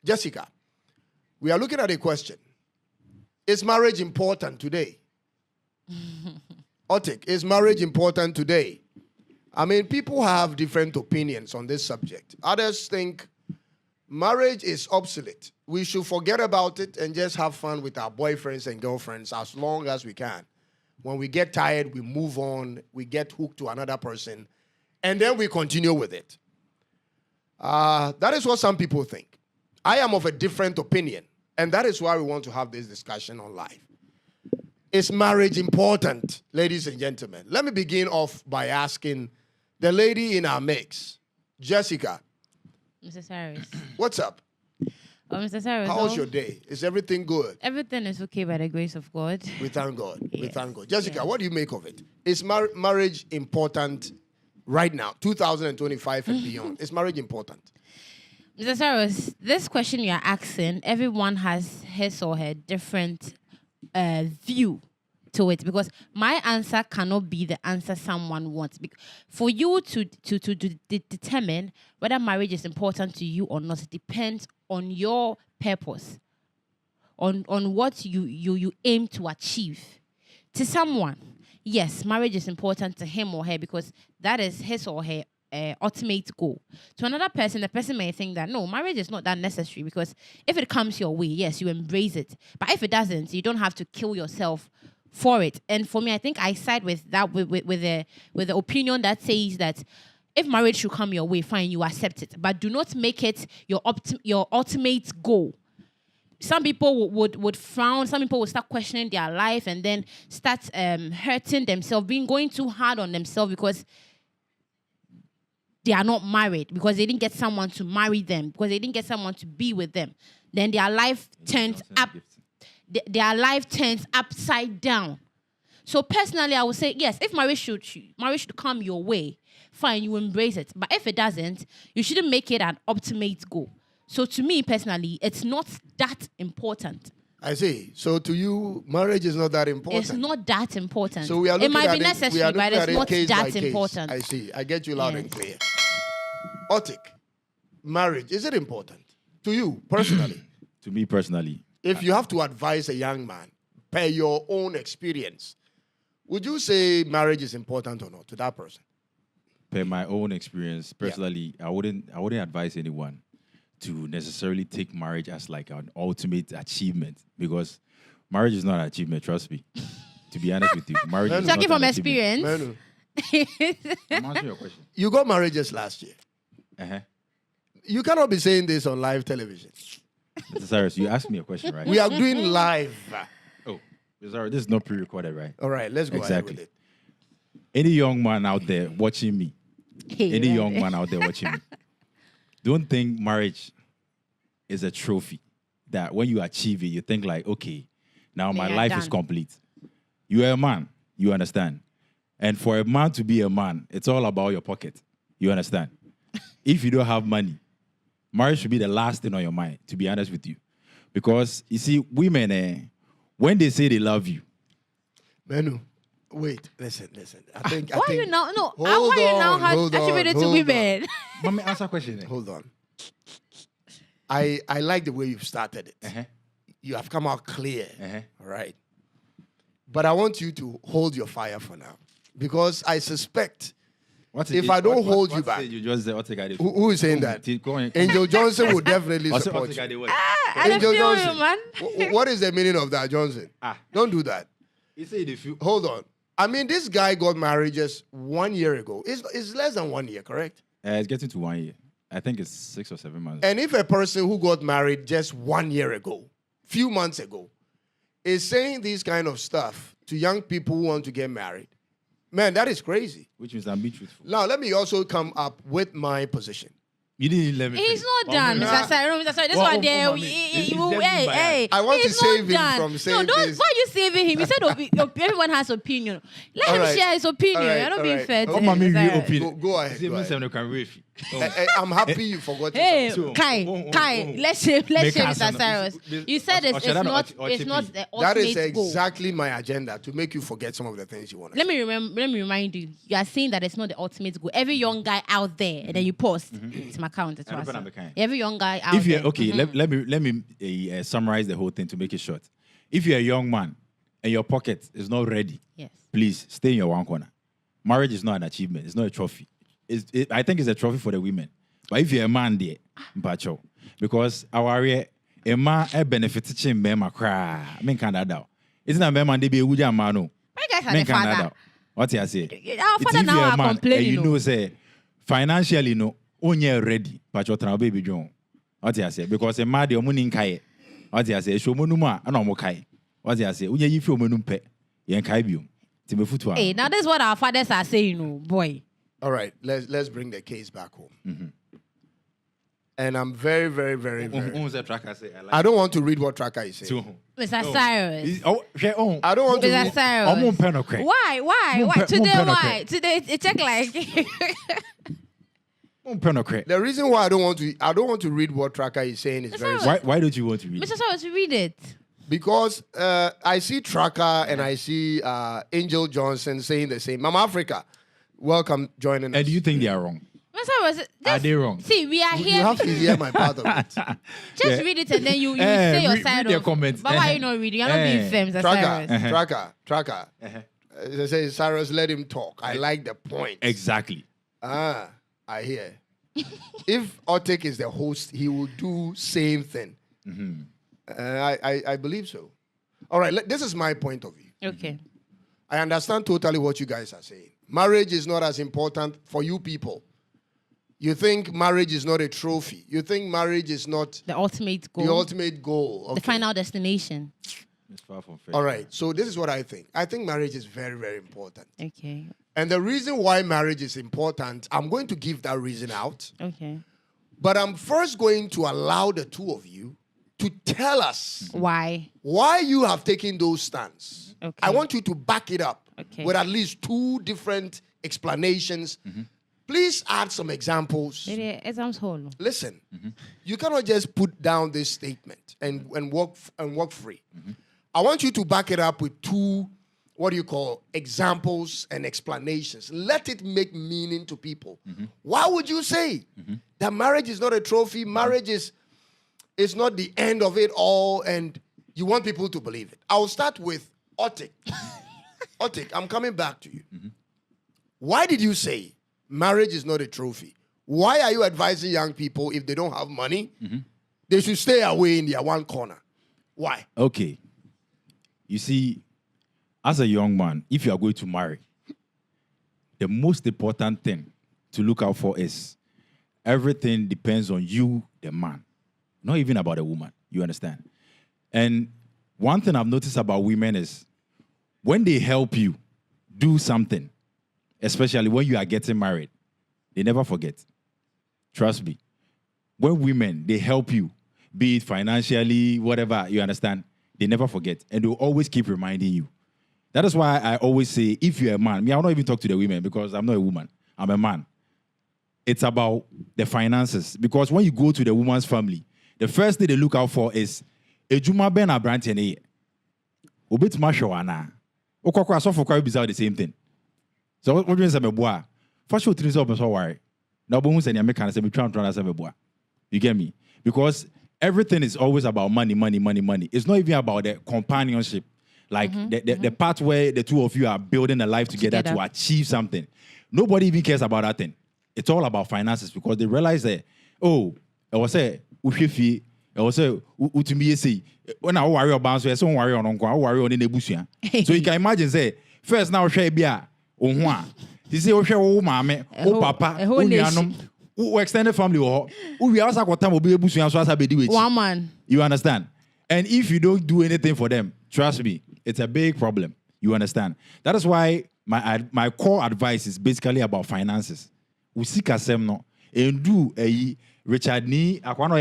Jessica, we are looking at a question. Is marriage important today? Otik, is marriage important today? I mean, people have different opinions on this subject. Others think marriage is obsolete. We should forget about it and just have fun with our boyfriends and girlfriends as long as we can. When we get tired, we move on, we get hooked to another person, and then we continue with it. That is what some people think. I am of a different opinion, and that is why we want to have this discussion on live. Is marriage important, ladies and gentlemen? Let me begin off by asking the lady in our mix, Jessica. Mr. Cyrus. What's up? Oh, Mr. Cyrus. How's your day? Is everything good? Everything is okay by the grace of God. We thank God. Yes. We thank God. Jessica, what do you make of it? Is marriage important right now, 2025 and beyond? Is marriage important? Mr. Cyrus, this question you're asking, everyone has his or her different view to it, because my answer cannot be the answer someone wants. For you to determine whether marriage is important to you or not, it depends on your purpose, on what you aim to achieve. To someone, yes, marriage is important to him or her because that is his or her ultimate goal. To another person, the person may think that no, marriage is not that necessary, because if it comes your way, yes, you embrace it. But if it doesn't, you don't have to kill yourself for it. And for me, I think I side with that with the opinion that says that if marriage should come your way, fine, you accept it, but do not make it your ultimate goal. Some people would frown. Some people will start questioning their life and then start hurting themselves, going too hard on themselves because they are not married, because they didn't get someone to marry them, because they didn't get someone to be with them. Then their life turns up. Their life turns upside down. So personally, I would say yes. If marriage should come your way, fine, you embrace it. But if it doesn't, you shouldn't make it an ultimate goal. So to me personally, it's not that important. I see. So to you, marriage is not that important. It's not that important. So we are looking it might at be necessary, but it's not that important. I see. I get you loud and clear. Otik, marriage, is it important to you personally? To me personally, if you have to advise a young man per your own experience, would you say marriage is important or not to that person? Per my own experience, personally, I wouldn't advise anyone to necessarily take marriage as like an ultimate achievement, because marriage is not an achievement, trust me. To be honest with you, marriage is not talking from an experience. I'm answering your question. You got married just last year. Uh-huh. You cannot be saying this on live television. Mr. Cyrus, you asked me a question, right? We are doing live. Oh, sorry, this is not pre-recorded, right? All right, let's go ahead with it. Any young man out there watching me, don't think marriage is a trophy that when you achieve it, you think like, okay, now my life is complete. You are a man, you understand? And for a man to be a man, it's all about your pocket. You understand? If you don't have money, marriage should be the last thing on your mind, to be honest with you. Because, you see, women, when they say they love you. Manu, wait, listen. Why are you now? No, why are you now attributed to women? Let me answer a question. Hold on. I like the way you've started it. Uh-huh. You have come out clear. Uh-huh. All right. But I want you to hold your fire for now. Because I suspect if I don't hold you back. Who is saying that? Angel Johnson will definitely support you. Angel Johnson. Man. What is the meaning of that, Johnson? Don't do that. Hold on. I mean, this guy got married just 1 year ago. It's less than 1 year, correct? It's getting to 1 year. I think it's 6 or 7 months. And if a person who got married just 1 year ago, few months ago, is saying this kind of stuff to young people who want to get married, man, that is crazy. Which means I'm being truthful. Now, let me also come up with my position. You didn't let me finish. He's not done, Mr. Cyrus. Mr. Cyrus, this one there. Hey, I want to save him from saying this. Why are you saving him? You said everyone has opinion. Let him share his opinion. You're not being fair to him. Go ahead. I'm happy you forgot. Hey, Kai, let's share Mr. Cyrus. You said it's not the ultimate goal. That is exactly my agenda, to make you forget some of the things you want to say. Let me remind you. You are saying that it's not the ultimate goal. Every young guy out there, and then you post, it's my count. It was I'm kind. every young guy out If you're there. okay, let me summarize the whole thing to make it short. If you're a young man and your pocket is not ready, Yes. please stay in your one corner. Marriage is not an achievement. It's not a trophy. I think it's a trophy for the women. But if you're a man there, mpacho, because our area, a man a benefit to men cry. Men can't that. Isn't a man they be a good man? No. My guys are the father. What you say? Our father now are complaining. You know, say financially, no, only ready. But your travel baby John. What you say? Because a man the money in kai. What you say? Show monuma and no kai. What you say? Unye you feel monumpe. Yen kai bium. Timefutua. Hey, now that's what our fathers are saying, oh boy. All right, let's bring the case back home. And I'm very. I don't want to read what Tracker is saying. Mr. Cyrus. I don't want to Mr. read. Cyrus. Why? Today, why? Today, it check like. The reason why I don't want to read what Tracker is saying is very simple. Why don't you want to read? Mr. Cyrus, read it. Because I see Tracker and I see Angel Johnson saying the same. Mama Africa, welcome joining us. And do you think they are wrong? Mr. Cyrus, Are they wrong? See, we are here. You have to hear my part of it. Just read it and then you say your side read of their comments. But why are you not reading? You're not being fair, Mr. Cyrus. Tracker. They say, Cyrus, let him talk. I like the point. Exactly. I hear. If Otik is the host, he will do same thing. I believe so. All right, this is my point of view. Okay. I understand totally what you guys are saying. Marriage is not as important for you people. You think marriage is not a trophy. You think marriage is not the ultimate goal. The ultimate goal. Okay. The final destination. It's far from fair. All right. So this is what I think. I think marriage is very, very important. Okay. And the reason why marriage is important, I'm going to give that reason out. Okay. But I'm first going to allow the two of you to tell us why you have taken those stands. Okay. I want you to back it up with at least two different explanations. Please add some examples. Listen, you cannot just put down this statement and walk free. I want you to back it up with two, examples and explanations. Let it make meaning to people. Why would you say that marriage is not a trophy? Marriage is not the end of it all, and you want people to believe it. I'll start with Otik. Otik, I'm coming back to you. Why did you say marriage is not a trophy? Why are you advising young people, if they don't have money, they should stay away in their one corner? Why? Okay. You see, as a young man, if you are going to marry, the most important thing to look out for is everything depends on you, the man, not even about a woman. You understand? And one thing I've noticed about women is when they help you do something, especially when you are getting married, they never forget. Trust me. When women, they help you, be it financially, whatever, you understand, they never forget. And they'll always keep reminding you. That is why I always say, if you're a man, I'll not even talk to the women because I'm not a woman. I'm a man. It's about the finances. Because when you go to the woman's family, the first thing they look out for is, Ejuma ben abrantene. Obit mashawana. Okokwa so for bizarre the same thing. So what do you say me boy? First you three up so worry. Now boom say me can say me try say me boy. You get me? Because everything is always about money. It's not even about the companionship. Like the part where the two of you are building a life together to achieve something. Nobody even cares about that thing. It's all about finances because they realize that, oh, I was say, Ushifi, I was say, Utumi say, when I worry about so I don't worry on Uncle, I worry on the Nebusia. So you can imagine, say, first now, Shabia, Onwa, you say, oh, mame, oh, papa, oh, Nianum, who extended family, or we also got time will be able to answer with one man. You understand? And if you don't do anything for them, trust me, it's a big problem. You understand? That is why my core advice is basically about finances. We seek asem no and do a Richard ni akwano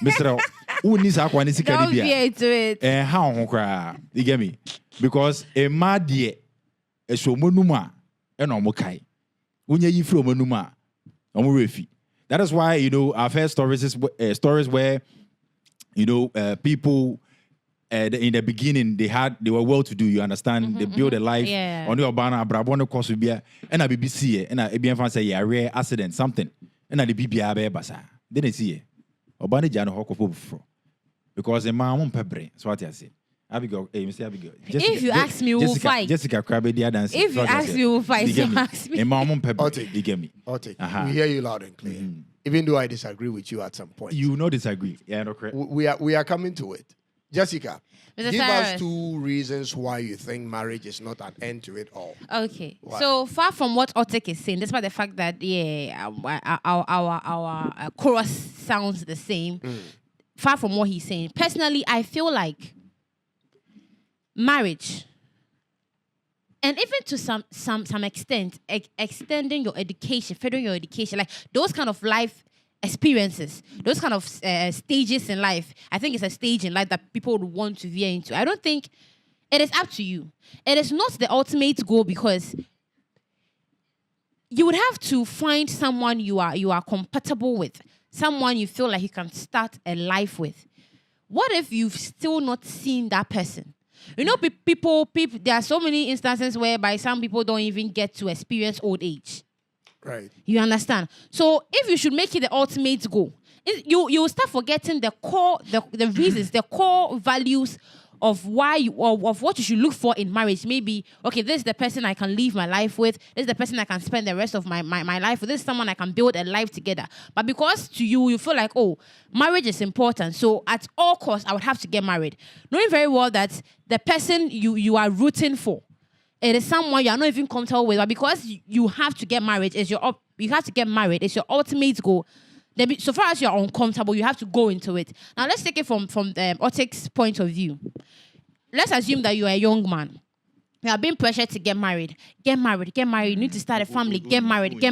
Mr. Who needs akwani sika Don't fear to it. And how you get me? Because a madie a so monuma and omokai. When you from monuma, omorefi. That is why I've heard stories where people in the beginning they were well to do, you understand? They build a life on your banner, Brabon course be and a BBC and a BM say rare accident, something. And the BBA be basa. Then they see Obani Jano Hoko fro. Because the man won't pepper. So what I say. Abigail, Mr. Abigail. If you ask me, we'll fight. Jessica Krabbe, the dance. If you ask me, we'll fight. So ask me. A man won't pepper. You get me. We hear you loud and clear. Even though I disagree with you at some point. You not disagree. Yeah, no correct. We are coming to it. Jessica, Mr. give Cyrus. us 2 reasons why you think marriage is not an end to it all. Okay. Why? So far from what Otek is saying, despite the fact that our chorus sounds the same, far from what he's saying. Personally, I feel like marriage, and even to some extent, extending your education, furthering your education, like those kind of life experiences, those kind of stages in life. I think it's a stage in life that people would want to veer into. I don't think it is up to you. It is not the ultimate goal, because you would have to find someone you are compatible with, someone you feel like you can start a life with. What if you've still not seen that person? You know, people. There are so many instances whereby some people don't even get to experience old age. Right. You understand? So if you should make it the ultimate goal, you will start forgetting the core, the reasons, the core values of why of what you should look for in marriage. Maybe, okay, this is the person I can live my life with. This is the person I can spend the rest of my life with. This is someone I can build a life together. But because to you feel like, oh, marriage is important, so at all costs I would have to get married, knowing very well that the person you are rooting for, it is someone you are not even comfortable with, but because you have to get married, it's your ultimate goal. So far as you're uncomfortable, you have to go into it. Now let's take it from Otek's point of view. Let's assume that you are a young man. You are being pressured to get married. Get married. You need to start a family. Get married.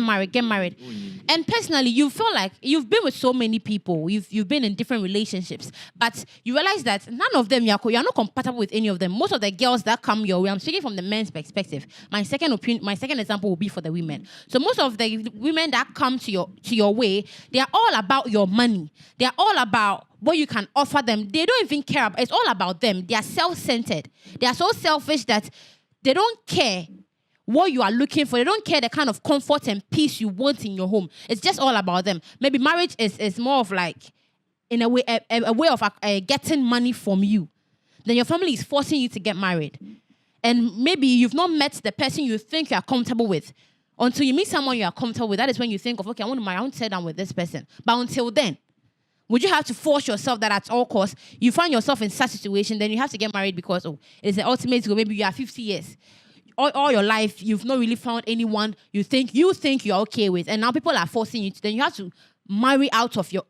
And personally, you feel like you've been with so many people. You've been in different relationships, but you realize that none of them you're not compatible with any of them. Most of the girls that come your way, I'm speaking from the men's perspective. My second example will be for the women. So most of the women that come to your way, they are all about your money. They are all about what you can offer them. They don't even care. It's all about them. They are self-centered. They are so selfish that they don't care what you are looking for. They don't care the kind of comfort and peace you want in your home. It's just all about them. Maybe marriage is more of like, in a way, a way of getting money from you. Then your family is forcing you to get married. And maybe you've not met the person you think you are comfortable with. Until you meet someone you are comfortable with, that is when you think of, okay, I want to marry, I want to settle down with this person. But until then, would you have to force yourself that at all costs? You find yourself in such a situation, then you have to get married because, it's the ultimate goal. Maybe you are 50 years. All your life, you've not really found anyone you think you're okay with. And now people are forcing you to, then you have to marry out of your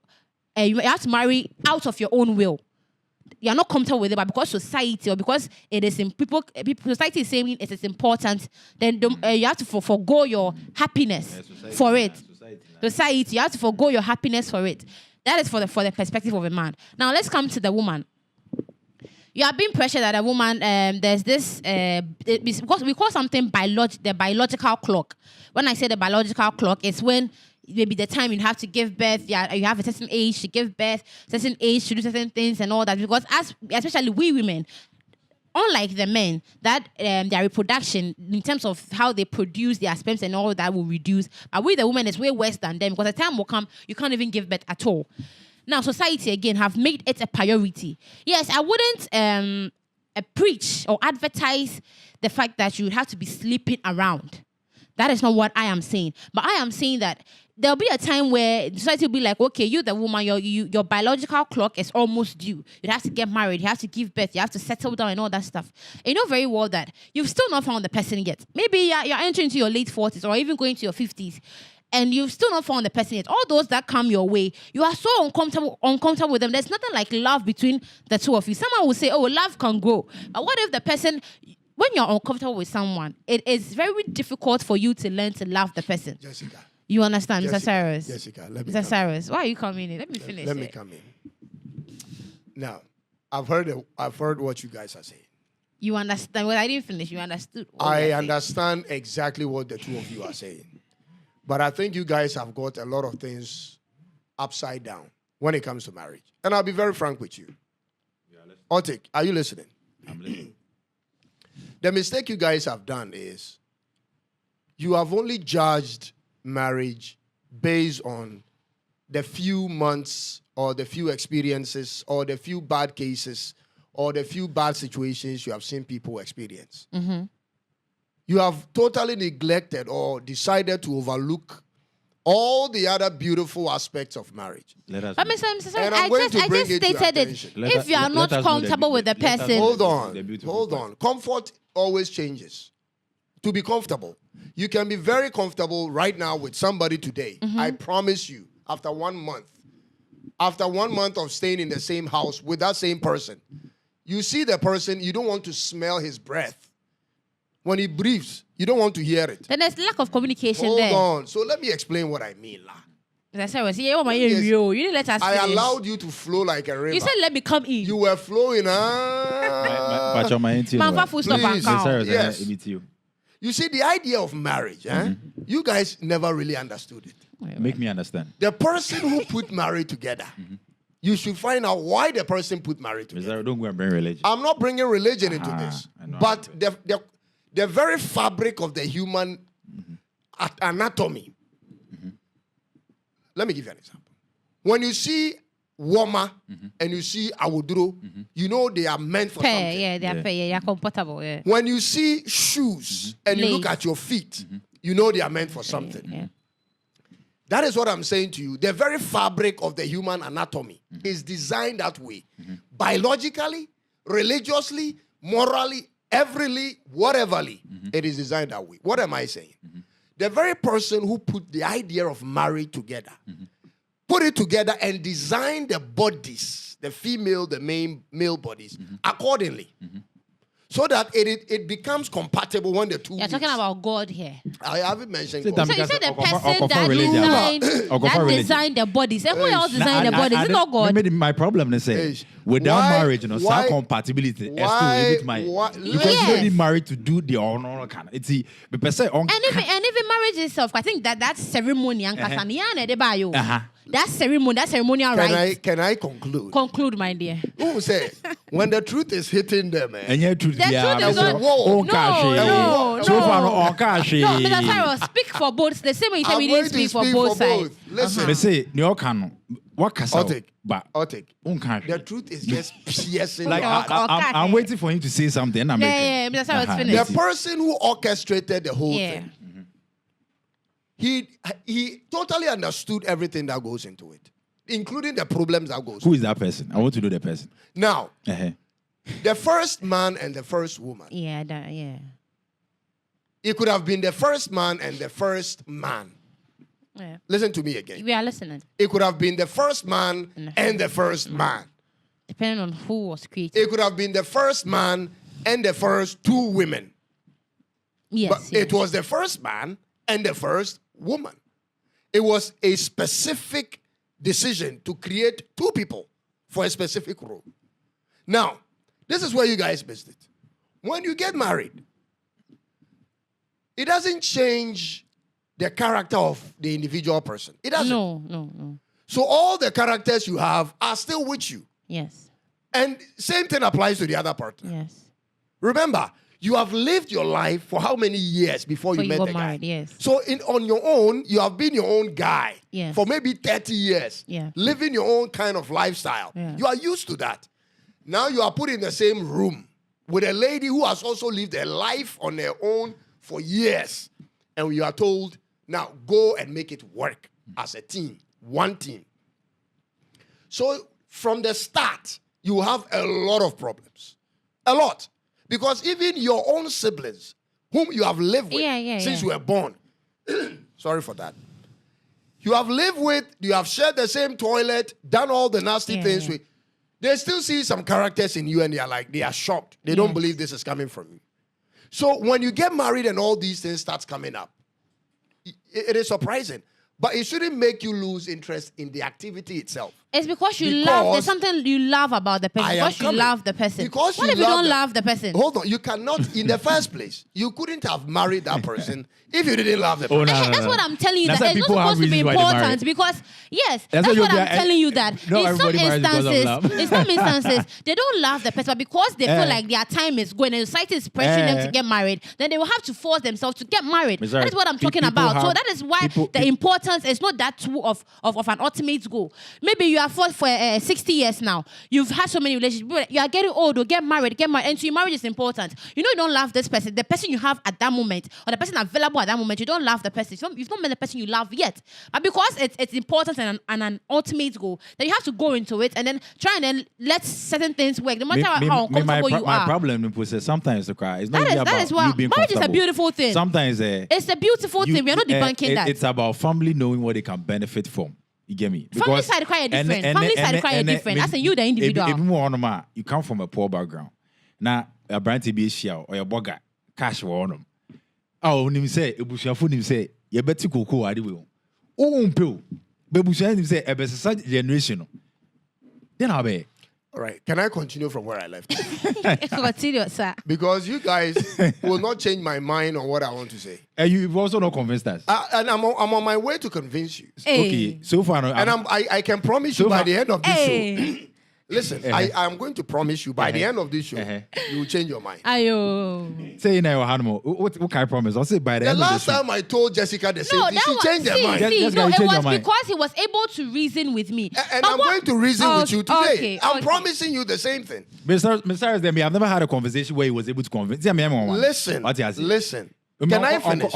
own will. You're not comfortable with it, but because society or because it is in society is saying it is important, then you have to forgo your happiness for it. Society, you have to forgo your happiness for it. That is for the perspective of a man. Now let's come to the woman. You are being pressured at a woman. There's this because we call something the biological clock. When I say the biological clock, it's when maybe the time you have to give birth. You have a certain age to give birth, certain age to do certain things and all that. Because especially we women, unlike the men, that their reproduction in terms of how they produce their sperms and all that will reduce. But we the women is way worse than them, because the time will come you can't even give birth at all. Now society again have made it a priority. Yes, I wouldn't preach or advertise the fact that you would have to be sleeping around. That is not what I am saying. But I am saying that there'll be a time where society will be like, okay, you the woman, your biological clock is almost due. You have to get married, you have to give birth, you have to settle down and all that stuff. And you know very well that you've still not found the person yet. Maybe you're entering into your late 40s or even going to your 50s. And you've still not found the person yet. All those that come your way, you are so uncomfortable with them. There's nothing like love between the two of you. Someone will say, oh, love can grow. But what if the person, when you're uncomfortable with someone, it is very difficult for you to learn to love the person. Jessica. You understand, Jessica, Mr. Cyrus? Jessica, let me Mr. Cyrus, why are you coming in? Let me finish. Let me come in. Now, I've heard what you guys are saying. You understand? Well, I didn't finish. You understood. I understand exactly what the two of you are saying. But I think you guys have got a lot of things upside down when it comes to marriage. And I'll be very frank with you. Otik, are you listening? I'm listening. The mistake you guys have done is you have only judged marriage based on the few months or the few experiences or the few bad cases or the few bad situations you have seen people experience. Mm-hmm. You have totally neglected or decided to overlook all the other beautiful aspects of marriage. But Mr. And I'm I going just to bring it to stated it. attention. If you are not comfortable with the person, Hold on. Comfort always changes. To be comfortable, you can be very comfortable right now with somebody today. I promise you, after 1 month of staying in the same house with that same person, you see the person, you don't want to smell his breath. When he breathes, you don't want to hear it. then there's lack of communication Hold there. on. So let me explain what I mean. Mr. Cyrus, you didn't let us I finish. allowed you to flow like a river. You said let me come in. You were flowing. Full stop and Please. count. Yes. You see, the idea of marriage, you guys never really understood it. Make me understand. The person who put marriage together, you should find out why the person put marriage together. Don't go and bring religion. I'm not bringing religion into this, but the very fabric of the human anatomy. Let me give you an example. When you see Woma and you see Awuduro, you know they are meant for something. Yeah, they are comfortable. Yeah. When you see shoes and you look at your feet, you know they are meant for something. Yeah. That is what I'm saying to you. The very fabric of the human anatomy is designed that way. Biologically, religiously, morally, everyly, whateverly, it is designed that way. What am I saying? The very person who put the idea of marriage together, put it together and designed the bodies, the female, the male bodies, accordingly. So that it becomes compatible when the two You're talking about God here. I haven't mentioned So God. So you said the person Okofa that designed the bodies. And who else designed the bodies? Is it not God? My problem is saying, without marriage, some compatibility. Because you don't need marriage to do the honor kind. It's the person on. And even marriage itself, I think that's ceremony and That's ceremony, that's ceremonial right. Can I conclude? Conclude, my dear. Who say when the truth is hitting them, and your truth, the truth is not. Whoa. No. So far, no, Mr. Cyrus, speak for both. The same way you tell me, didn't speak for both sides. Listen, me say, what can Otik. The truth is just piercing. Like I'm waiting for him to say something. Yeah, Mr. Cyrus, finish. The person who orchestrated the whole thing. He totally understood everything that goes into it, including the problems that goes. Who is that person? I want to know the person. Now, the first man and the first woman. Yeah. It could have been the first man and the first man. Yeah. Listen to me again. We are listening. It could have been the first man and the first man. Depending on who was created. It could have been the first man and the first two women. Yes. But it was the first man and the first woman. It was a specific decision to create two people for a specific role. Now, this is where you guys missed it. When you get married, it doesn't change the character of the individual person. It doesn't. No. So all the characters you have are still with you. Yes. And same thing applies to the other partner. Yes. Remember, you have lived your life for how many years before you met the married, guy? Yes. So on your own, you have been your own guy for maybe 30 years. Yeah. Living your own kind of lifestyle. Yeah. You are used to that. Now you are put in the same room with a lady who has also lived a life on her own for years. And you are told, now go and make it work as a team, one team. So from the start, you have a lot of problems. A lot. Because even your own siblings, whom you have lived with since you were born, sorry for that, you have lived with, you have shared the same toilet, done all the nasty things with, they still see some characters in you and they are shocked. They don't believe this is coming from you. So when you get married and all these things starts coming up, it is surprising. But it shouldn't make you lose interest in the activity itself. It's because you love. There's something you love about the person. Because you love the person. Because what if you don't love the person? Hold on. You cannot, in the first place, you couldn't have married that person if you didn't love the person. That's what I'm telling you. That it's not supposed to be important because, yes, that's what I'm telling you. That in some instances, they don't love the person, but because they feel like their time is going and society is pressuring them to get married, then they will have to force themselves to get married. That's what I'm talking about. So that is why the importance is not that too of an ultimate goal. Maybe you are for 60 years now. You've had so many relationships. You are getting old or get married. And so your marriage is important. You know you don't love this person. The person you have at that moment or the person available at that moment, you don't love the person. You've not met the person you love yet. But because it's important and an ultimate goal, then you have to go into it and then try and then let certain things work. No matter how uncomfortable you are. My problem is sometimes to cry. It's not that is why you being marriage is a beautiful thing. Sometimes it's a beautiful thing. We are not debunking that. It's about family knowing what they can benefit from. You get me? Because family side cry different. Family side cry different. As in you, the individual. If you come from a poor background. Now, a brand to be a shell or a bugger, cash for on them. Oh, when you say, Ebushafu, you say, you bet to cocoa, I will. Oh, pill. But Bushan, you say, a best such generation. Then I'll be. All right. Can I continue from where I left? Continue, sir. Because you guys will not change my mind on what I want to say. And you've also not convinced us. And I'm on my way to convince you. Hey. Okay. So far, I can promise you by the end of this show. Listen, I'm going to promise you by the end of this show, you will change your mind. Ayo. Say now, what can I promise? I'll say by the end of last time I told Jessica the same thing, she changed her mind. It was because he was able to reason with me. And I'm going to reason with you today. I'm promising you the same thing. Mr. I've never had a conversation where he was able to convince. Listen. Can I finish?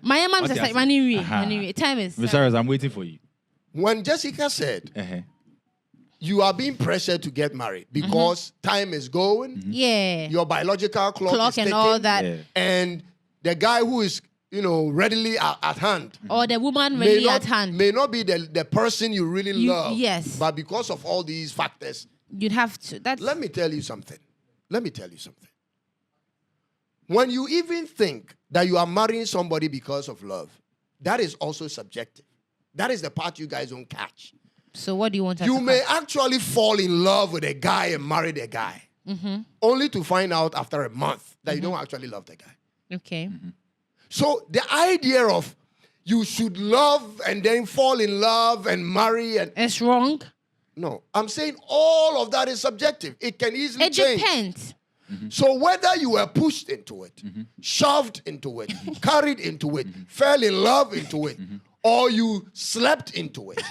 My mom says, time is. Mr. I'm waiting for you. When Jessica said, you are being pressured to get married because time is going. Yeah. Your biological clock is and ticking, all that. Yeah. And the guy who is, readily at hand. Or the woman readily at hand. May not be the person you really love. Yes. But because of all these factors. You'd have to. Let me tell you something. When you even think that you are marrying somebody because of love, that is also subjective. That is the part you guys don't catch. So what do you want to You may actually fall in love with a guy and marry the guy. Only to find out after a month that you don't actually love the guy. Okay. So the idea of you should love and then fall in love and marry and it's wrong. No, I'm saying all of that is subjective. It can easily change. It depends. So whether you were pushed into it, shoved into it, carried into it, fell in love into it, or you slept into it.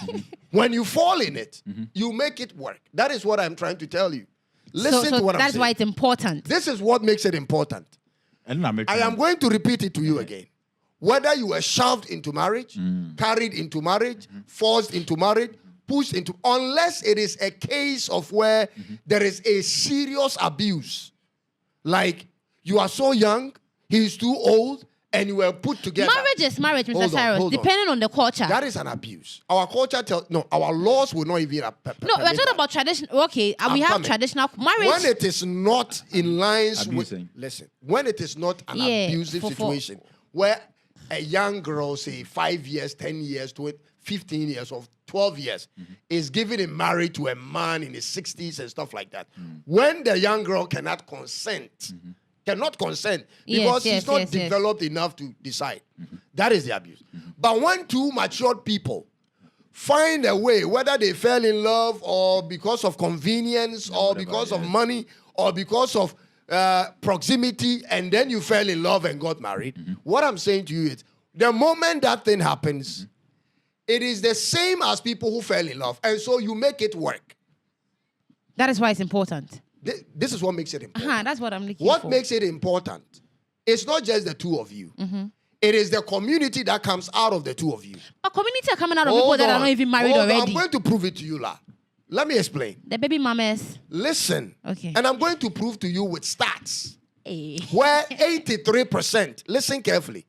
When you fall in it, you make it work. That is what I'm trying to tell you. Listen to what I'm saying. That's why it's important. This is what makes it important. I am going to repeat it to you again. Whether you were shoved into marriage, carried into marriage, forced into marriage, pushed into, unless it is a case of where there is a serious abuse. Like you are so young, he's too old, and you were put together. Marriage is marriage, Mr. Cyrus, depending on the culture. That is an abuse. Our culture our laws will not even. No, we're talking about traditional. Okay, we have traditional marriage. When it is not in lines with, listen, when it is not an abusive situation, where a young girl, say 5 years, 10 years, 15 years, or 12 years, is given in marriage to a man in his 60s and stuff like that. When the young girl cannot consent, because she's not developed enough to decide. That is the abuse. But when two matured people find a way, whether they fell in love or because of convenience or because of money or because of proximity, and then you fell in love and got married, what I'm saying to you is, the moment that thing happens, it is the same as people who fell in love. And so you make it work. That is why it's important. This is what makes it important. That's what I'm looking for. What makes it important? It's not just the two of you. It is the community that comes out of the two of you. A community are coming out of people that are not even married already. I'm going to prove it to you, La. Let me explain. The baby mamas. Listen. Okay. And I'm going to prove to you with stats. Where 83%, listen carefully,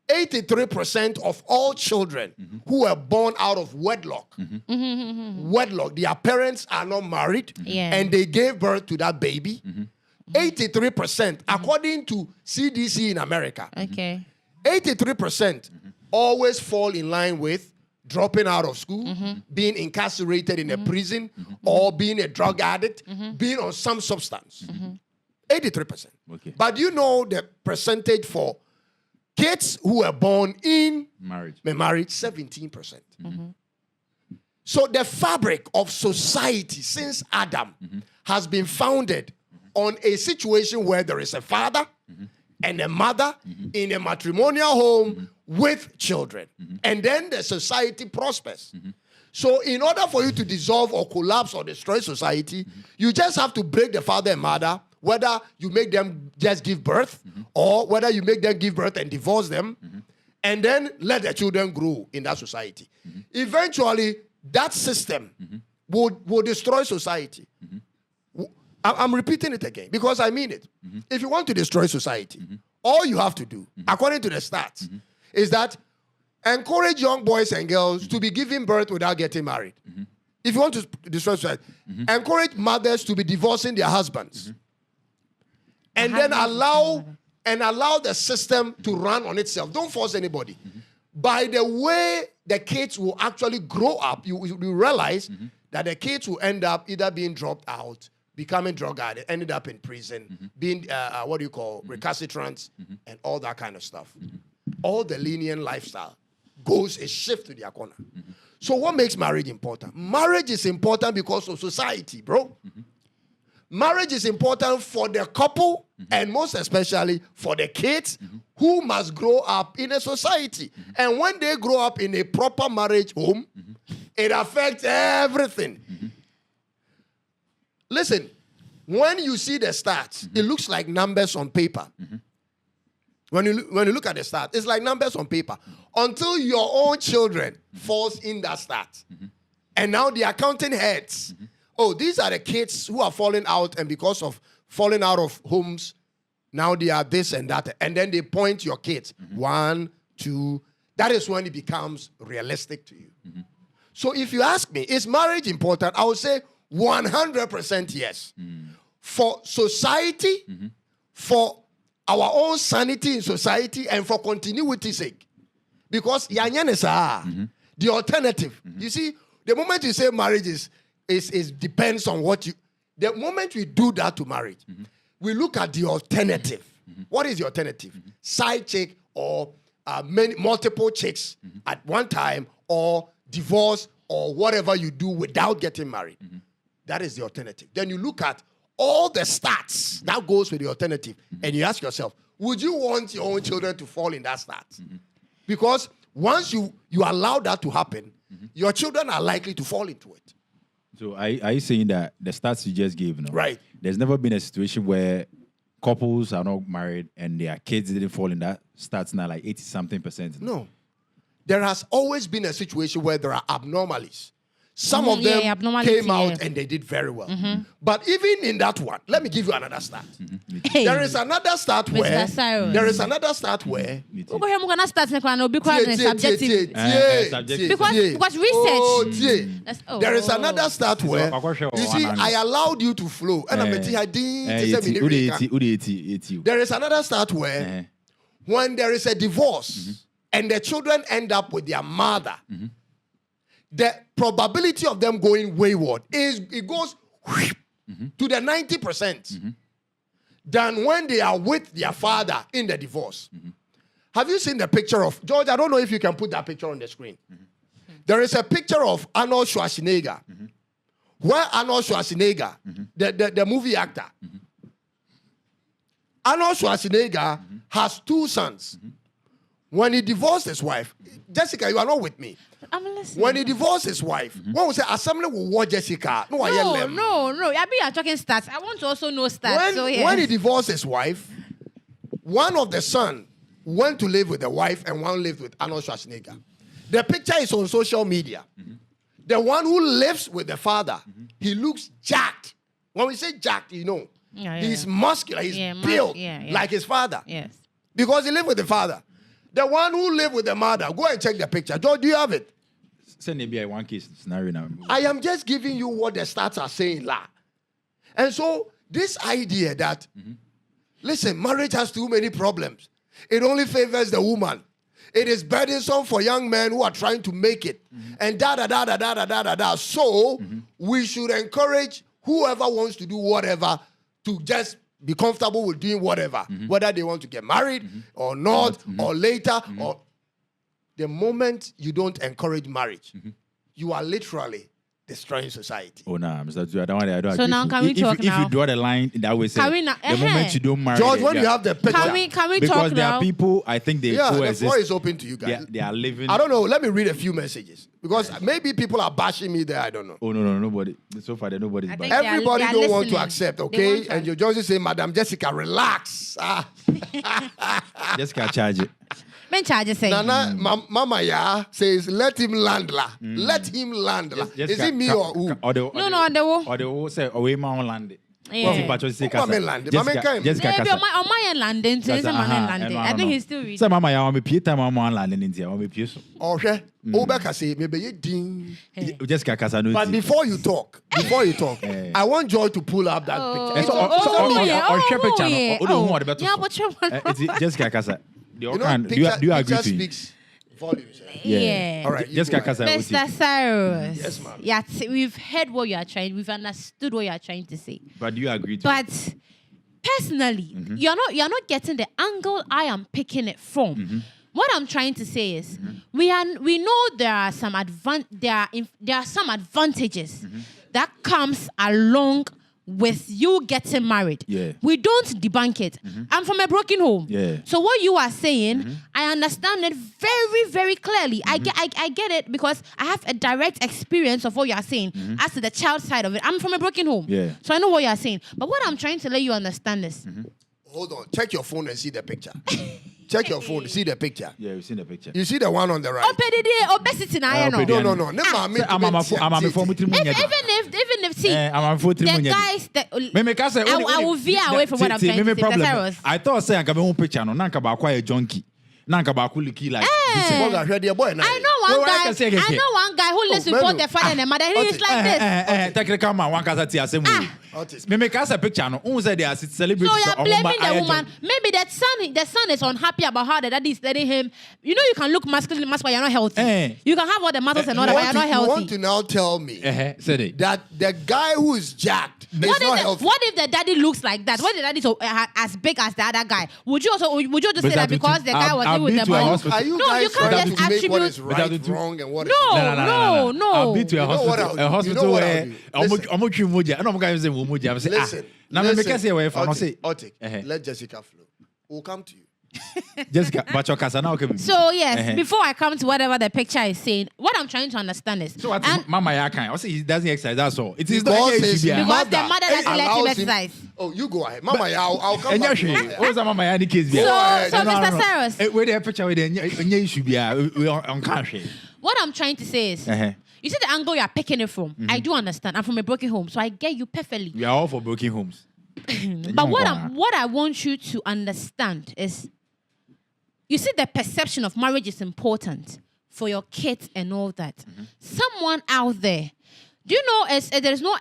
83% of all children who were born out of wedlock, their parents are not married, and they gave birth to that baby. 83%, according to CDC in America. 83% always fall in line with dropping out of school, being incarcerated in a prison, or being a drug addict, being on some substance. 83%. Okay. But you know the percentage for kids who were born in Marriage. 17%. So the fabric of society since Adam has been founded on a situation where there is a father and a mother in a matrimonial home with children. And then the society prospers. So in order for you to dissolve or collapse or destroy society, you just have to break the father and mother, whether you make them just give birth or whether you make them give birth and divorce them, and then let the children grow in that society. Eventually, that system will destroy society. I'm repeating it again because I mean it. If you want to destroy society, all you have to do, according to the stats, is that encourage young boys and girls to be giving birth without getting married. If you want to destroy society, encourage mothers to be divorcing their husbands. And then allow the system to run on itself. Don't force anybody. By the way the kids will actually grow up, you realize that the kids will end up either being dropped out, becoming drug addict, ended up in prison, being, recalcitrants, and all that kind of stuff. All the lenient lifestyle goes a shift to their corner. So what makes marriage important? Marriage is important because of society, bro. Marriage is important for the couple and most especially for the kids who must grow up in a society. And when they grow up in a proper marriage home, it affects everything. Listen, when you see the stats, it looks like numbers on paper. When you look at the stats, it's like numbers on paper. Until your own children falls in that stat. And now the accounting heads, oh, these are the kids who are falling out, and because of falling out of homes, now they are this and that. And then they point your kids. 1, 2. That is when it becomes realistic to you. So if you ask me, is marriage important? I would say 100% yes. For society, for our own sanity in society, and for continuity's sake. Because the alternative. You see, the moment you say marriage is depends on what you... The moment we do that to marriage, we look at the alternative. What is the alternative? Side chick or multiple chicks at one time, or divorce, or whatever you do without getting married. That is the alternative. Then you look at all the stats that goes with the alternative, and you ask yourself, would you want your own children to fall in that stats? Because once you allow that to happen, your children are likely to fall into it. So are you saying that the stats you just gave, no? Right. There's never been a situation where couples are not married and their kids didn't fall in that stats now, like 80-something%? No. There has always been a situation where there are abnormalities. Some of them came out and they did very well. But even in that one, let me give you another stat. Hey. There is another stat where... Cyrus. There is another stat where... Because research. There is another stat where... You see, I allowed you to flow. And I'm There is another stat where when there is a divorce and the children end up with their mother, the probability of them going wayward goes to the 90% than when they are with their father in the divorce. Have you seen the picture of George? I don't know if you can put that picture on the screen. There is a picture of Arnold Schwarzenegger, where Arnold Schwarzenegger, the movie actor, Arnold Schwarzenegger has 2 sons. When he divorced his wife, Jessica, you are not with me. I'm listening. When he divorced his wife, one will say, assembly will watch Jessica. No. I mean, you're talking stats. I want to also know stats. When he divorced his wife, one of the sons went to live with the wife and one lived with Arnold Schwarzenegger. The picture is on social media. The one who lives with the father, he looks jacked. When we say jacked, he's muscular, he's built like his father. Yes. Because he lived with the father. The one who lived with the mother, go and check the picture. George, do you have it? Send maybe a one case scenario now. I am just giving you what the stats are saying, la. And so this idea that, listen, marriage has too many problems. It only favors the woman. it is burdensome for young men who are trying to make it. And da. So we should encourage whoever wants to do whatever to just be comfortable with doing whatever, whether they want to get married or not, or later, or the moment you don't encourage marriage, you are literally destroying society. Oh, no, Mr. I don't agree. So now can we talk now? If you draw the line that way, say, the moment you don't marry, George, when you have the picture, can we because talk there now? are people, I think they the coexist. floor is open to you guys. They are living. I don't know. Let me read a few messages because maybe people are bashing me there. I don't know. Oh, no, nobody. So far, nobody's back. Everybody they are don't want to listening. accept, They okay? want to- And you just say, Madam Jessica, relax. Just can't charge it. Men charge say. Nana, Mama Ya says, let him land la. Let him land la. Is it me or who? No, on the wall. Or the wall say, away my land. Yeah. Jessica Maybe on my landing, so it's a man landing. I think he's still reading. Say, Mama, I want me Peter, Mama, landing in here. I want me Peter. Okay. Obeka say, maybe you ding. Jessica Casano. But before you talk, I want Joy to pull up that picture. Jessica Casa. Do Picture you agree to speaks volumes. Yeah. All right. Jessica Casa. Mr. Cyrus. Yes, ma'am. Yeah, we've heard what you are trying. We've understood what you are trying to say. But do you agree to But personally, you're not getting the angle I am picking it from. What I'm trying to say is, we know there are some there are some advantages that comes along with you getting married. Yeah. We don't debunk it. I'm from a broken home. Yeah. So what you are saying, I understand it very, very clearly. I get it because I have a direct experience of what you are saying as to the child side of it. I'm from a broken home. Yeah. So I know what you are saying. But what I'm trying to let you understand is, Hold on. Check your phone and see the picture. Check your phone. See the picture. Yeah, we've seen the picture. You see the one on the right. obesity na I know. No. Even if see the guys that I will veer away from what I'm trying to say. I thought saying I can picture no nanka ba kwa junkie. Nanka ba like I know one guy who lives with both the father and the mother. He is like this. Technical man one kasa ti asem wo. Me make us a picture no. Who said they are celebrating? So you're blaming the woman. Maybe the son is unhappy about how the daddy is letting him. You know you can look masculine, but you're not healthy. You can have all the muscles and all that, but you're not healthy. You want to now tell me that the guy who is jacked is not healthy? What if the daddy looks like that? What if the daddy is as big as the other guy? Would you just say that because the guy was in with the money? Are you guys trying to make what is right wrong and what is wrong? No. I'll be to a hospital where Listen. Otik, let Jessica flow. We'll come to you. Jessica, but your casa now can be. So yes, before I come to whatever the picture is saying, what I'm trying to understand is, so what Mama Yakan, I say he doesn't exercise. That's all. It is Because the mother doesn't let him exercise. Oh, you go ahead, Mama. I'll come back. What's Mama Yakan case? So Mr. Cyrus, where the picture with the should be on country. What I'm trying to say is, you see the angle you are picking it from. I do understand. I'm from a broken home, so I get you perfectly. We are all for broken homes. But what I want you to understand is, you see, the perception of marriage is important for your kids and all that. Someone out there, do you know, there's no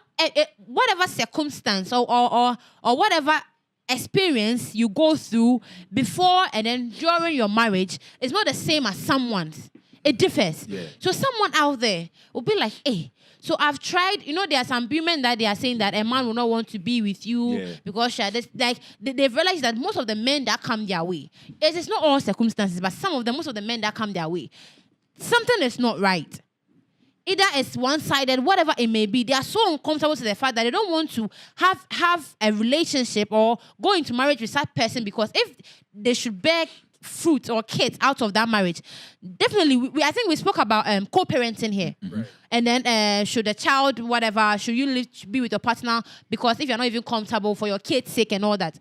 whatever circumstance or whatever experience you go through before and then during your marriage is not the same as someone's. It differs. Yeah. So someone out there will be like, hey, so I've tried, there are some women that they are saying that a man will not want to be with you because they've realized that most of the men that come their way, it's not all circumstances, but most of the men that come their way, something is not right. Either it's one-sided, whatever it may be, they are so uncomfortable with the fact that they don't want to have a relationship or go into marriage with that person, because if they should bear fruit or kids out of that marriage, definitely I think we spoke about co-parenting here. Right. And then should the child, should you be with your partner, because if you're not even comfortable for your kids' sake and all that,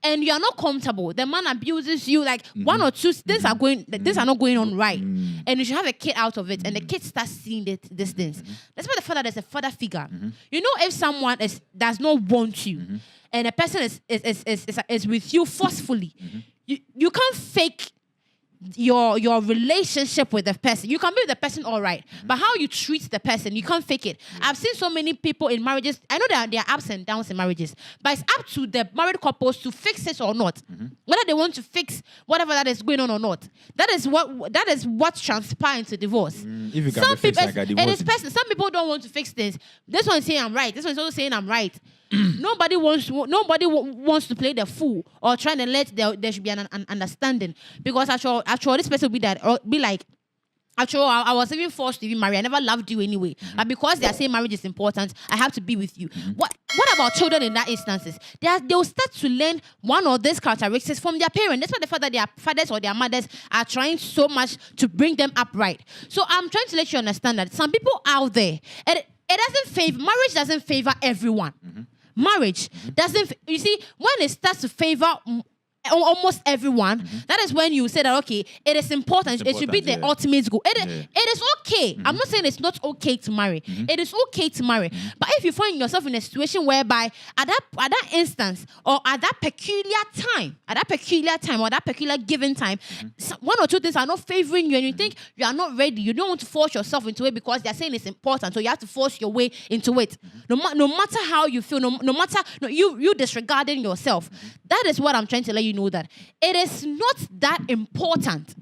and you're not comfortable, the man abuses you, like one or two things are not going on right, and you should have a kid out of it, and the kid starts seeing these things. That's why the father, there's a father figure. You know, if someone does not want you, and a person is with you forcefully, you can't fake your relationship with the person. You can be with the person all right, but how you treat the person, you can't fake it. I've seen so many people in marriages. I know there are ups and downs in marriages, but it's up to the married couples to fix it or not. Whether they want to fix whatever that is going on or not. That is what transpires into divorce. If you can fix like a divorce, some people don't want to fix things. This one is saying I'm right. This one is also saying I'm right. Nobody wants to play the fool or trying to let there should be an understanding, because actually this person will be like, actually, I was even forced to be married. I never loved you anyway. But because they are saying marriage is important, I have to be with you. What about children in that instances? They'll start to learn one of these characteristics from their parents. That's why the fact that their fathers or their mothers are trying so much to bring them up right. So I'm trying to let you understand that some people out there, marriage doesn't favor everyone. Marriage doesn't, you see, when it starts to favor almost everyone, that is when you say that, okay, it is important. It should be the ultimate goal. It is okay. I'm not saying it's not okay to marry. It is okay to marry. But if you find yourself in a situation whereby at that instance or at that peculiar time or that peculiar given time, one or two things are not favoring you and you think you are not ready, you don't want to force yourself into it because they're saying it's important, so you have to force your way into it. No matter how you feel, no matter you disregarding yourself. That is what I'm trying to let you know, that it is not that important.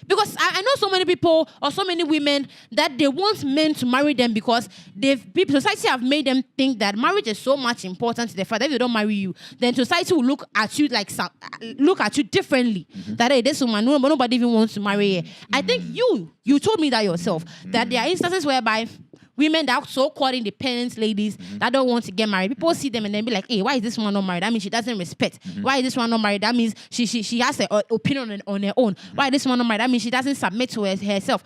Because I know so many people or so many women that they want men to marry them because society have made them think that marriage is so much important to the fact that if they don't marry you, then society will look at you differently. That hey, this woman, nobody even wants to marry her. I think you told me that yourself, that there are instances whereby women that are so-called independent ladies that don't want to get married, people see them and then be like, hey, why is this one not married? That means she doesn't respect. Why is this one not married? That means she has an opinion on her own. Why is this one not married? That means she doesn't submit to herself,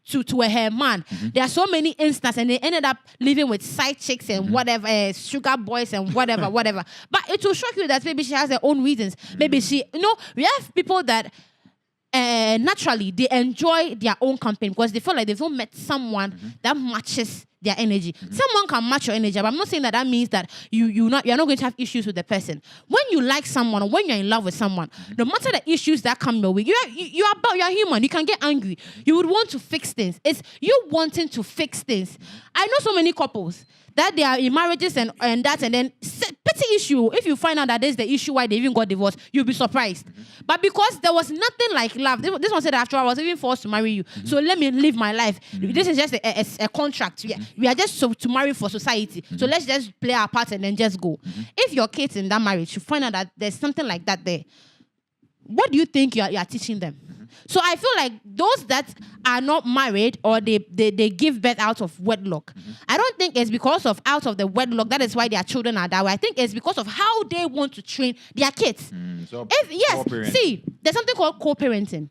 to her man. There are so many instances, and they ended up living with side chicks and whatever, sugar boys and whatever. But it will shock you that maybe she has her own reasons. Maybe we have people that naturally they enjoy their own company because they feel like they've not met someone that matches their energy. Someone can match your energy, but I'm not saying that means that you're not going to have issues with the person. When you like someone or when you're in love with someone, no matter the issues that come your way, you're human. You can get angry. You would want to fix things. It's you wanting to fix things. I know so many couples that they are in marriages and then petty issue. If you find out that there's the issue why they even got divorced, you'll be surprised. But because there was nothing like love, this one said, after I was even forced to marry you, so let me live my life. This is just a contract. We are just to marry for society. So let's just play our part and then just go. If your kids in that marriage, you find out that there's something like that there, what do you think you are teaching them? So I feel like those that are not married or they give birth out of wedlock, I don't think it's because of out of the wedlock that is why their children are that way. I think it's because of how they want to train their kids. See, there's something called co-parenting.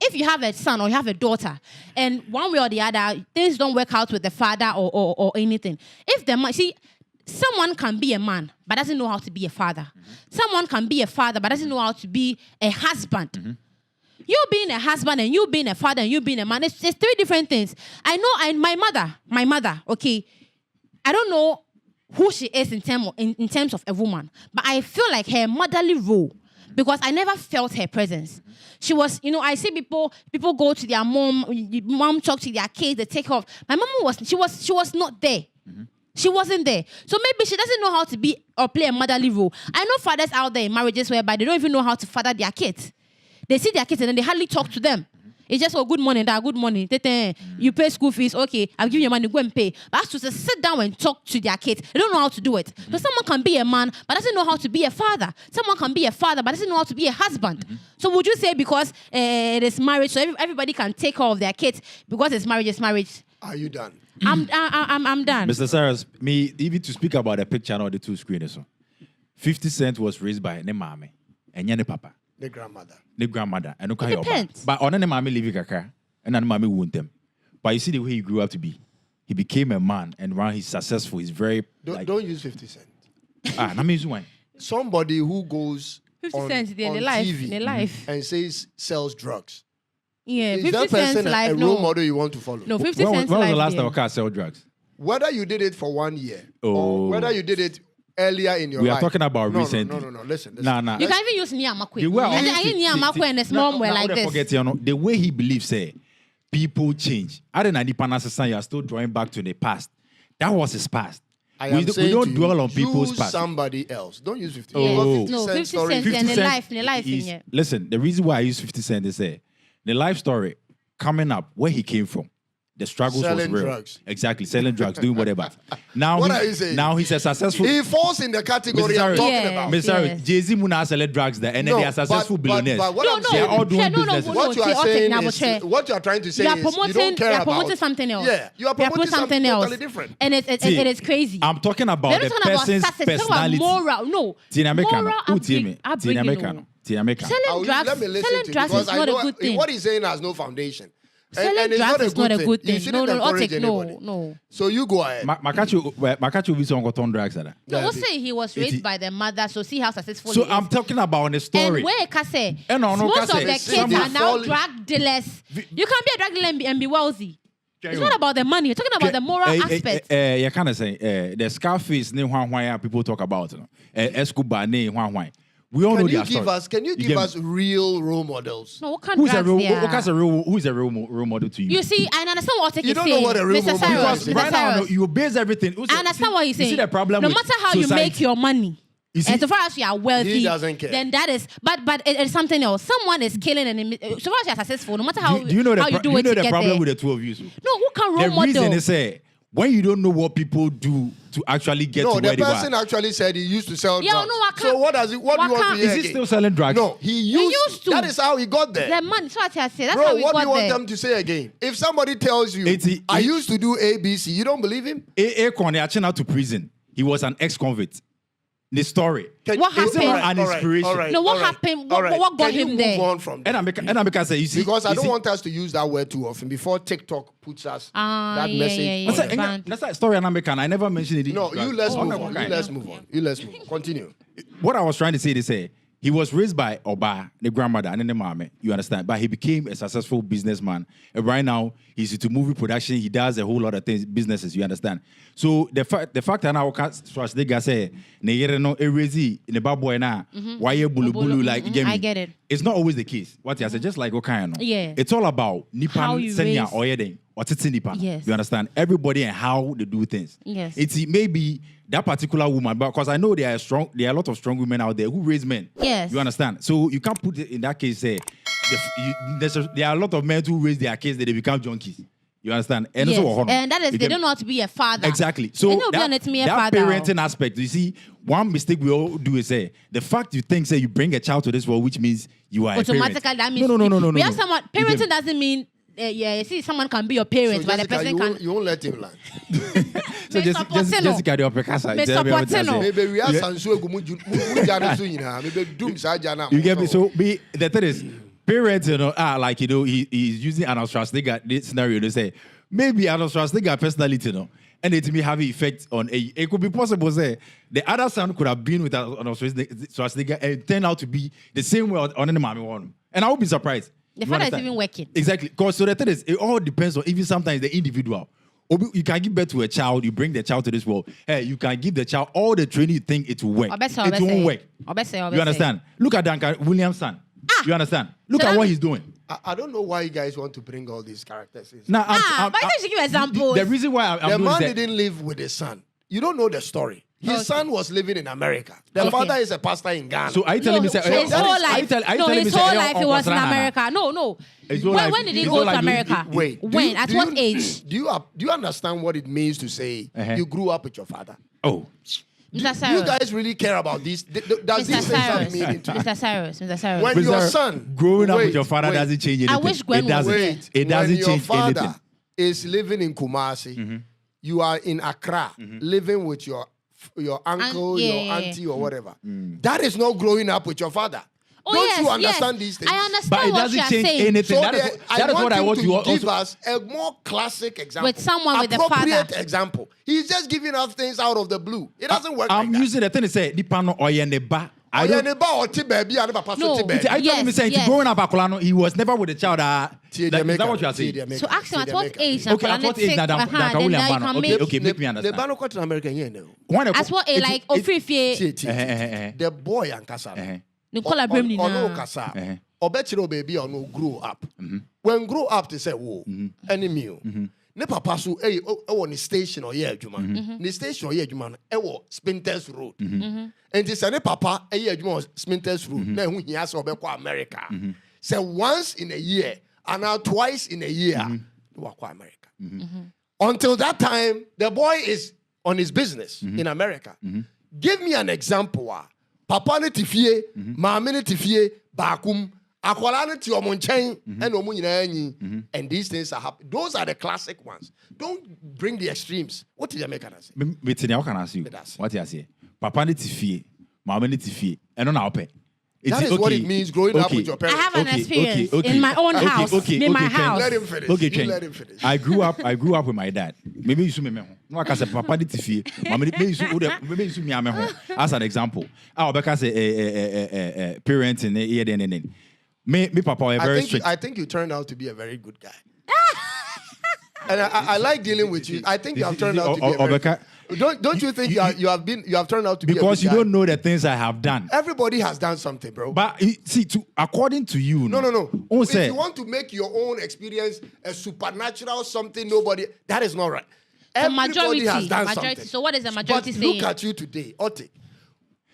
If you have a son or you have a daughter and one way or the other things don't work out with the father or anything, someone can be a man but doesn't know how to be a father. Someone can be a father but doesn't know how to be a husband. You being a husband and you being a father and you being a man, it's three different things. I know my mother, okay, I don't know who she is in terms of a woman, but I feel like her motherly role, because I never felt her presence. She was, I see people go to their mom talk to their kids, they take off. My mom she was not there. She wasn't there. So maybe she doesn't know how to be or play a motherly role. I know fathers out there in marriages whereby they don't even know how to father their kids. They see their kids and then they hardly talk to them. It's just, good morning, dad, good morning. You pay school fees, okay, I'll give you money, go and pay. But as to sit down and talk to their kids, they don't know how to do it. So someone can be a man, but doesn't know how to be a father. Someone can be a father, but doesn't know how to be a husband. So would you say because it is marriage, so everybody can take care of their kids, because it's marriage? Are you done? I'm done. Mr. Cyrus, even to speak about the picture on the two screens, 50 Cent was raised by ne mame and ne papa. The grandmother. And it depends. But on the mame live kaka, and then mame wound them. But you see the way he grew up to be. He became a man, and now he's successful. He's very. Don't use 50 Cent. That means why? Somebody who goes 50 on Cent in TV life and says sells drugs. Yeah, Is 50 that Cent's person life, a role model you want to follow? No, 50 when Cent's was life. the last time a car sell drugs? Whether you did it for 1 year or whether you did it earlier in your We life. are talking about no, recently. No. Listen. Nah. You can even use Niamakwe. The way I think Niamakwe and a small way like this. Forget, the way he believes, people change. I don't know, you are still drawing back to the past. That was his past. We don't dwell on people's past. Somebody else. Don't use 50 Oh. Cent. No, 50 story. cents and the life in it. Listen, the reason why I use 50 Cent is the life story coming up, where he came from. The struggles Selling was real. drugs. Exactly, selling drugs, doing whatever. Now, What are you saying? Now he's a successful. He falls in the category I'm talking about. Mr. Jay-Z Muna selling drugs there, and then they are successful billionaires. But what I'm They are saying, all doing businesses. what you are saying is, what you are trying to say is, you don't care about. Promoting something else. Yeah, you are promoting something else. totally different. And it is crazy. I'm talking about the person's personality. Moral, no. Moral upbringing. Selling drugs is not a good thing. What he's saying has no foundation. Selling drugs is not a good thing. You shouldn't encourage anybody. No. So you go ahead. Makachu will be on cotton drugs. No, we'll say he was raised by the mother, so see how successful he is. So I'm talking about the story. And where Kase, no, most of Kase, the kids are now drug dealers. You can be a drug dealer and be wealthy. It's not about the money. You're talking about the moral aspect. You kind of say the Scarface, people talk about Escobar, we all know their story. Can you give us real role models? No, what kind of drugs who is a role model to you? You see, I understand what he's saying. You don't know what a real Mr. role model is. Right now, you base everything. I understand what he's saying. You see the problem no with matter how society. you make your money, and so far as you are wealthy, he doesn't care. Then that is, but it's something else. Someone is killing, and so far as you are successful, no matter how do you know how you do it to the get problem there. with the two of you? No, who can role model? The reason is when you don't know what people do to actually get to where they are. No, the person actually said he used to sell drugs. No, I can't. So what do you want to hear? Is he still selling drugs? No, he used to. That is how he got there. The money, so what I say. That's Bro, how we what got do you want there. them to say again? If somebody tells you, I used to do ABC, you don't believe him? Akon out to prison. He was an ex-convict. The story. What happened? An inspiration. No, what happened? What got him there? Move on from there? And I say, you see, because I don't want us to use that word too often before TikTok puts us that message. That's a story I never mentioned it. No, let's move on. You let's move on. Continue. What I was trying to say is, he was raised by Oba, the grandmother, and then the mama. You understand? But he became a successful businessman. And right now, he's into movie production. He does a whole lot of things, businesses. You understand? So the fact that now Schwarzenegger say, "Ne no erezi in the baboy na why you bulu bulu like I get it. It's not always the case. What I said, just like Okayano. Yeah. It's all about How nipan you senya raise- oyeding or titi nipan. Yes. You understand? Everybody and how they do things. Yes. It's maybe that particular woman, because I know there are a lot of strong women out there who raise men. Yes. You understand? So you can't put it in that case. There are a lot of men who raise their kids that they become junkies. You understand? And Yes. also, And that is, they don't know how to be a father. Exactly. So They don't know how to be a that father. parenting aspect, you see, one mistake we all do is the fact you think you bring a child to this world, which means you are Automatically, a parent. that means No. We have someone. Parenting doesn't mean. You see, someone can be your parent, So but the Jessica, person can. you won't let him land. So Jessica, the Pekasa. Mr. Portino. Maybe we are Sansu Maybe You get me? So the thing is, parents, like he's using Arnold Schwarzenegger this scenario to say maybe Arnold Schwarzenegger personality, and it may have an effect on a. It could be possible say the other son could have been with Arnold Schwarzenegger and turned out to be the same way on the mommy one, and I would be surprised. The father is even working. Exactly, because so the thing is, it all depends on even sometimes the individual. You can give birth to a child, you bring the child to this world. Hey, you can give the child all the training you think it will work. It won't work. You understand? Look at Duncan Williams' son. You understand? Look at what he's doing. I don't know why you guys want to bring all these characters in. Now, but I should give examples. The reason why I'm the doing man that, didn't live with his son. You don't know the story. His son was living in America. The father is a pastor in Ghana. So are you telling me his whole life. His whole life he was in America. No. When did he go to America? Wait. When? At what age? Do you understand what it means to say you grew up with your father? Oh. Do you guys really care about this? Does this say something meaning to you? Mr. Cyrus. When your son growing up with your father doesn't change anything. I wish Gwen was there. It doesn't when change your father anything. is living in Kumasi, you are in Accra, living with your uncle, your auntie, or whatever. That is not growing up with your father. Don't you understand these things? I understand But it what doesn't you are change saying. anything. So That is what I want him you to give also. us a more classic example. With someone with a appropriate father. example. He's just giving us things out of the blue. It doesn't work I'm like that. using the thing to say, Dipano Oyeneba I don't. No. I don't saying growing up Akolano, he was never with a child. Is that what you are saying? So ask him at what age? Okay, at what age? Okay, make me understand. As what age? Like the boy and Kasa. Nicola Bremni. Obechiro baby or no grow up. When grow up, they say, whoa, enemy. Ne papa so on the station or juma. The station or juma Spinters Road. And they say ne papa juma Spinters Road. Then when he has Obeko America. Say once in a year and now twice in a year America. Until that time, the boy is on his business in America. Give me an example. Papa ne tifie, mama ne tifie, bakum. And these things are happening. Those are the classic ones. Don't bring the extremes. What did Jamaican say? What can I say? What you say? Papa ni tifie, mama ni tifie, and on our pay. That is what it means growing up with your parents. I have an experience in my own house. In my house. Let him finish. Okay, let him finish. I grew up with my dad. Maybe you me no I say papa ni tifie, mama maybe you me ame ho. As an example, I Obeka say parents in the Me papa are very strict. I think you turned out to be a very good guy. And I like dealing with you. I think you have turned out to be a very good. Don't you think you have turned out to be a good guy? Because you don't know the things I have done. Everybody has done something, bro. But see, according to you, no. If you want to make your own experience a supernatural something, that is not right. Everybody has done something. So what is the majority but saying? Look at you today, Otik.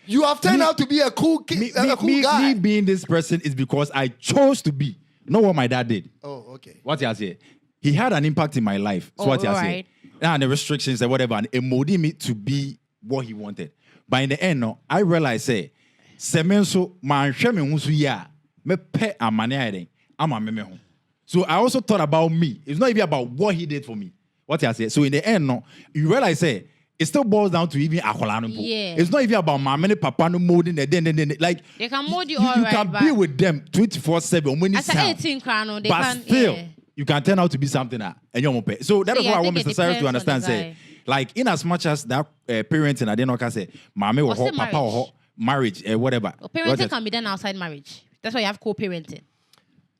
You have turned out to be a cool kid, a cool guy. Me being this person is because I chose to be, not what my dad did. Oh, okay. What I say? He had an impact in my life. So what I say? And the restrictions and whatever, and it molded me to be what he wanted. But in the end, no, I realized, say, semenso man shame unsu ya me pe amane I'm a meme. So I also thought about me. It's not even about what he did for me. What I say? So in the end, no, you realize, say, it still boils down to even akolano. Yeah. It's not even about mama papa no molding then like they can mold you you all right. You can be with them 24/7 as 18 crown, but still you can turn out to be something and you're pay. So that is what I want Mr. Cyrus to understand. Say, like in as much as that parenting, I didn't know say mama or papa or marriage whatever. Well, parenting can be done outside marriage. That's why you have co-parenting.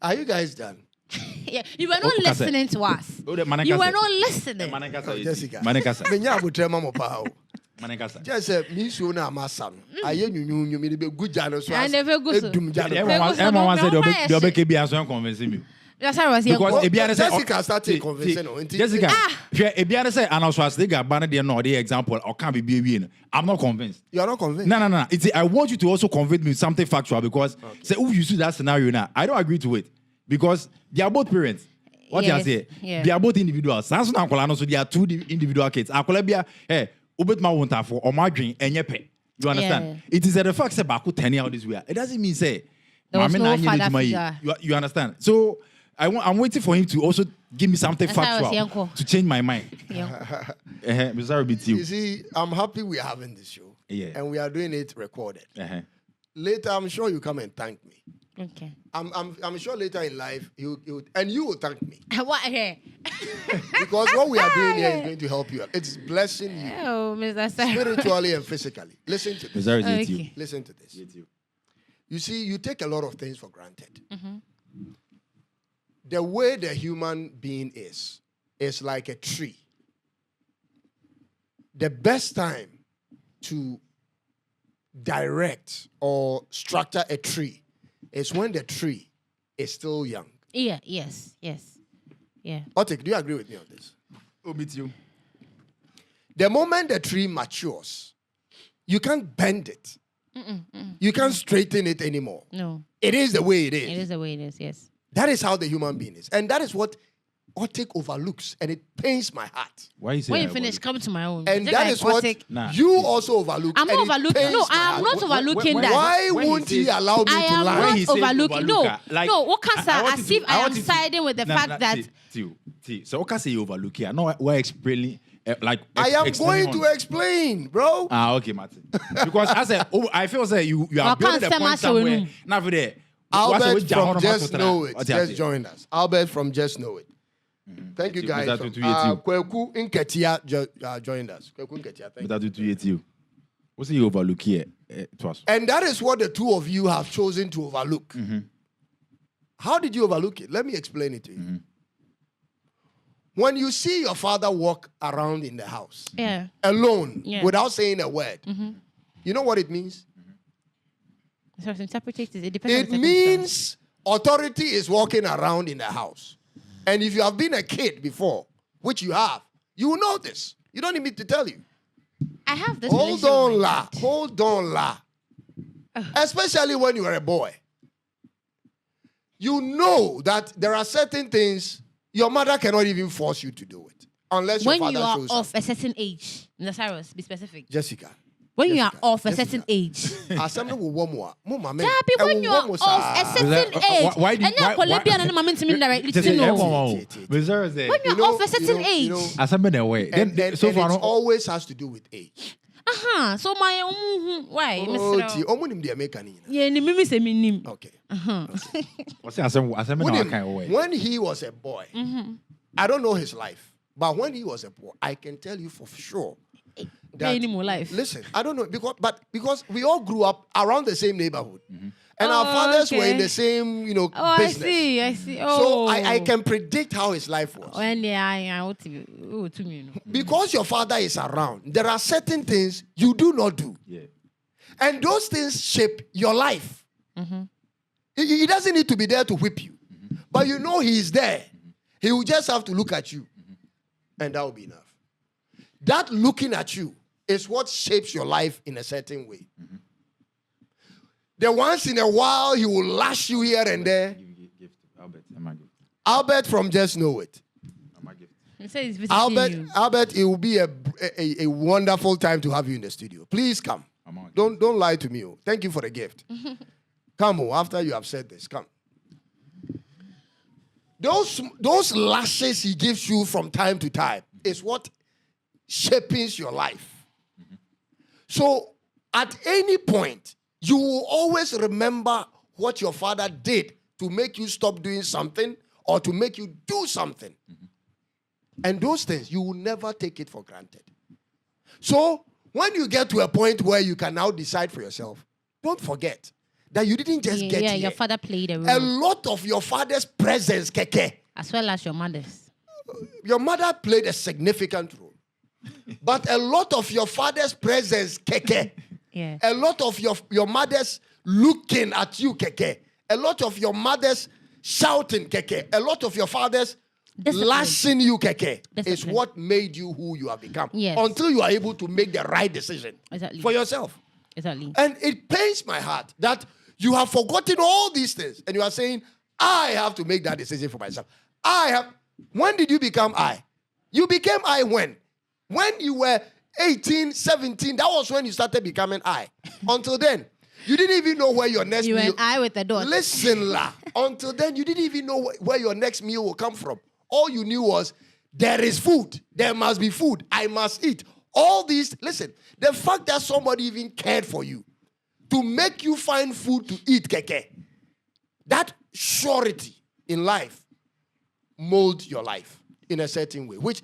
Are you guys done? Yeah, you were not listening to us. You were not listening. Jessica. Manekasa. Just say me so na masam. Aye nyunyu me be guja so. I never go so. Everyone said they obeke bi aso convince me. That's how I was here. Because Jessica started convincing. Jessica, Ebiana say and also as they got banned there no the example or can be I'm not convinced. You are not convinced? No. I want you to also convince me with something factual because say who you see that scenario now. I don't agree to it. Because they are both parents. What you say? Yeah. They are both individuals. So they are two individual kids. Akolebia, hey, ubet want for or my dream and yepe. You understand? Yeah. It is the fact say baku 10 out this way. It doesn't mean say there was no father figure. You understand? So I'm waiting for him to also give me something factual to change my mind. Sorry, you see, I'm happy we are having this show. Yeah. And we are doing it recorded. Later, I'm sure you come and thank me. Okay. I'm sure later in life you will thank me. What here? Because what we are doing here is going to help you. It's blessing you. Oh, Mr. Cyrus. Spiritually and physically. Listen to this. Okay. Listen to this. You see, you take a lot of things for granted. The way the human being is like a tree. The best time to direct or structure a tree is when the tree is still young. Yeah, yes. Yeah. Otik, do you agree with me on this? Oh, me too. The moment the tree matures, you can't bend it. You can't straighten it anymore. No. It is the way it is. It is the way it is, yes. That is how the human being is. And that is what Otik overlooks. And it pains my heart. Why you say when you finish, come to my own. And that is what you also overlook. I'm not overlooking. No, I am not overlooking that. Why won't he allow me to lie? I am not overlooking. No, what can I as if I am siding with the fact that... So what can say you overlook here? No, we're explaining... I am going to explain, bro. Okay, Martin. Because I said, I feel say you are building the point somewhere. Now for there. Albert from Just Know It just joined us. Albert from Just Know It. Thank you, guys. Kweku Nketia joined us. Kweku Nketia, thank you. What's you overlook here? And that is what the two of you have chosen to overlook. Mm-hmm. How did you overlook it? Let me explain it to you. Mm-hmm. When you see your father walk around in the house alone without saying a word, you know what it means? So it depends. It means authority is walking around in the house. And if you have been a kid before, which you have, you will know this. You don't need me to tell you. I have this. Hold on, la. Hold on, la. Especially when you are a boy. You know that there are certain things your mother cannot even force you to do it. Unless your father shows When you are of a certain age. Cyrus, be specific. Jessica. When you are of a certain age. When you are of a certain age. When you are of a certain age. And it always has to do with age. So my why? Okay. Okay. When he was a boy, I don't know his life, but when he was a boy, I can tell you for sure that listen, I don't know because we all grew up around the same neighborhood. And our fathers were in the same, business. I see. So I can predict how his life was. Because your father is around, there are certain things you do not do. Yeah. And those things shape your life. He doesn't need to be there to whip you. But you know he is there. He will just have to look at you. And that will be enough. That looking at you is what shapes your life in a certain way. The once in a while, he will lash you here and there. Albert from Just Know It. Albert, it will be a wonderful time to have you in the studio. Please come. Don't lie to me. Thank you for the gift. Come after you have said this. Come. Those lashes he gives you from time to time is what shapes your life. So at any point, you will always remember what your father did to make you stop doing something or to make you do something. And those things, you will never take it for granted. So when you get to a point where you can now decide for yourself, don't forget that you didn't just get here. Your father played a role. A lot of your father's presence, Keke. As well as your mother's. Your mother played a significant role. But a lot of your father's presence, Keke. Yeah. A lot of your mother's looking at you, Keke. A lot of your mother's shouting, Keke. A lot of your father's lashing you, Keke. Is what made you who you have become. Yes. Until you are able to make the right decision for yourself. Exactly. And it pains my heart that you have forgotten all these things. And you are saying, I have to make that decision for myself. When did you become I? You became I when? When you were 18, 17, that was when you started becoming I. Until then, you didn't even know where your next meal... You were an I with a dot. Listen, la. Until then, you didn't even know where your next meal will come from. All you knew was, there is food. There must be food. I must eat. All these... Listen, the fact that somebody even cared for you to make you find food to eat, Keke, that surety in life molds your life in a certain way. Which,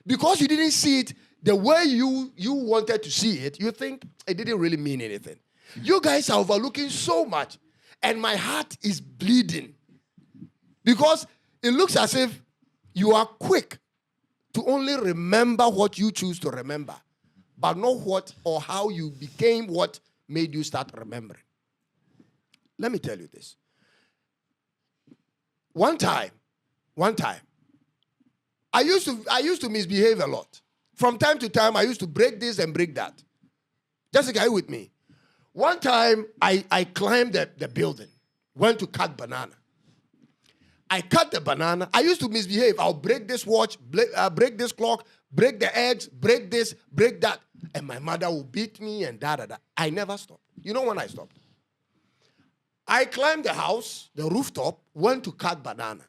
because you didn't see it the way you wanted to see it, you think it didn't really mean anything. You guys are overlooking so much, and my heart is bleeding because it looks as if you are quick to only remember what you choose to remember, but not what or how you became what made you start remembering. Let me tell you this. One time, I used to misbehave a lot. From time to time, I used to break this and break that. Jessica, are you with me? One time, I climbed the building, went to cut banana. I cut the banana. I used to misbehave. I'll break this watch, break this clock, break the eggs, break this, break that. And my mother will beat me and da-da-da. I never stopped. You know when I stopped? I climbed the house, the rooftop, went to cut banana.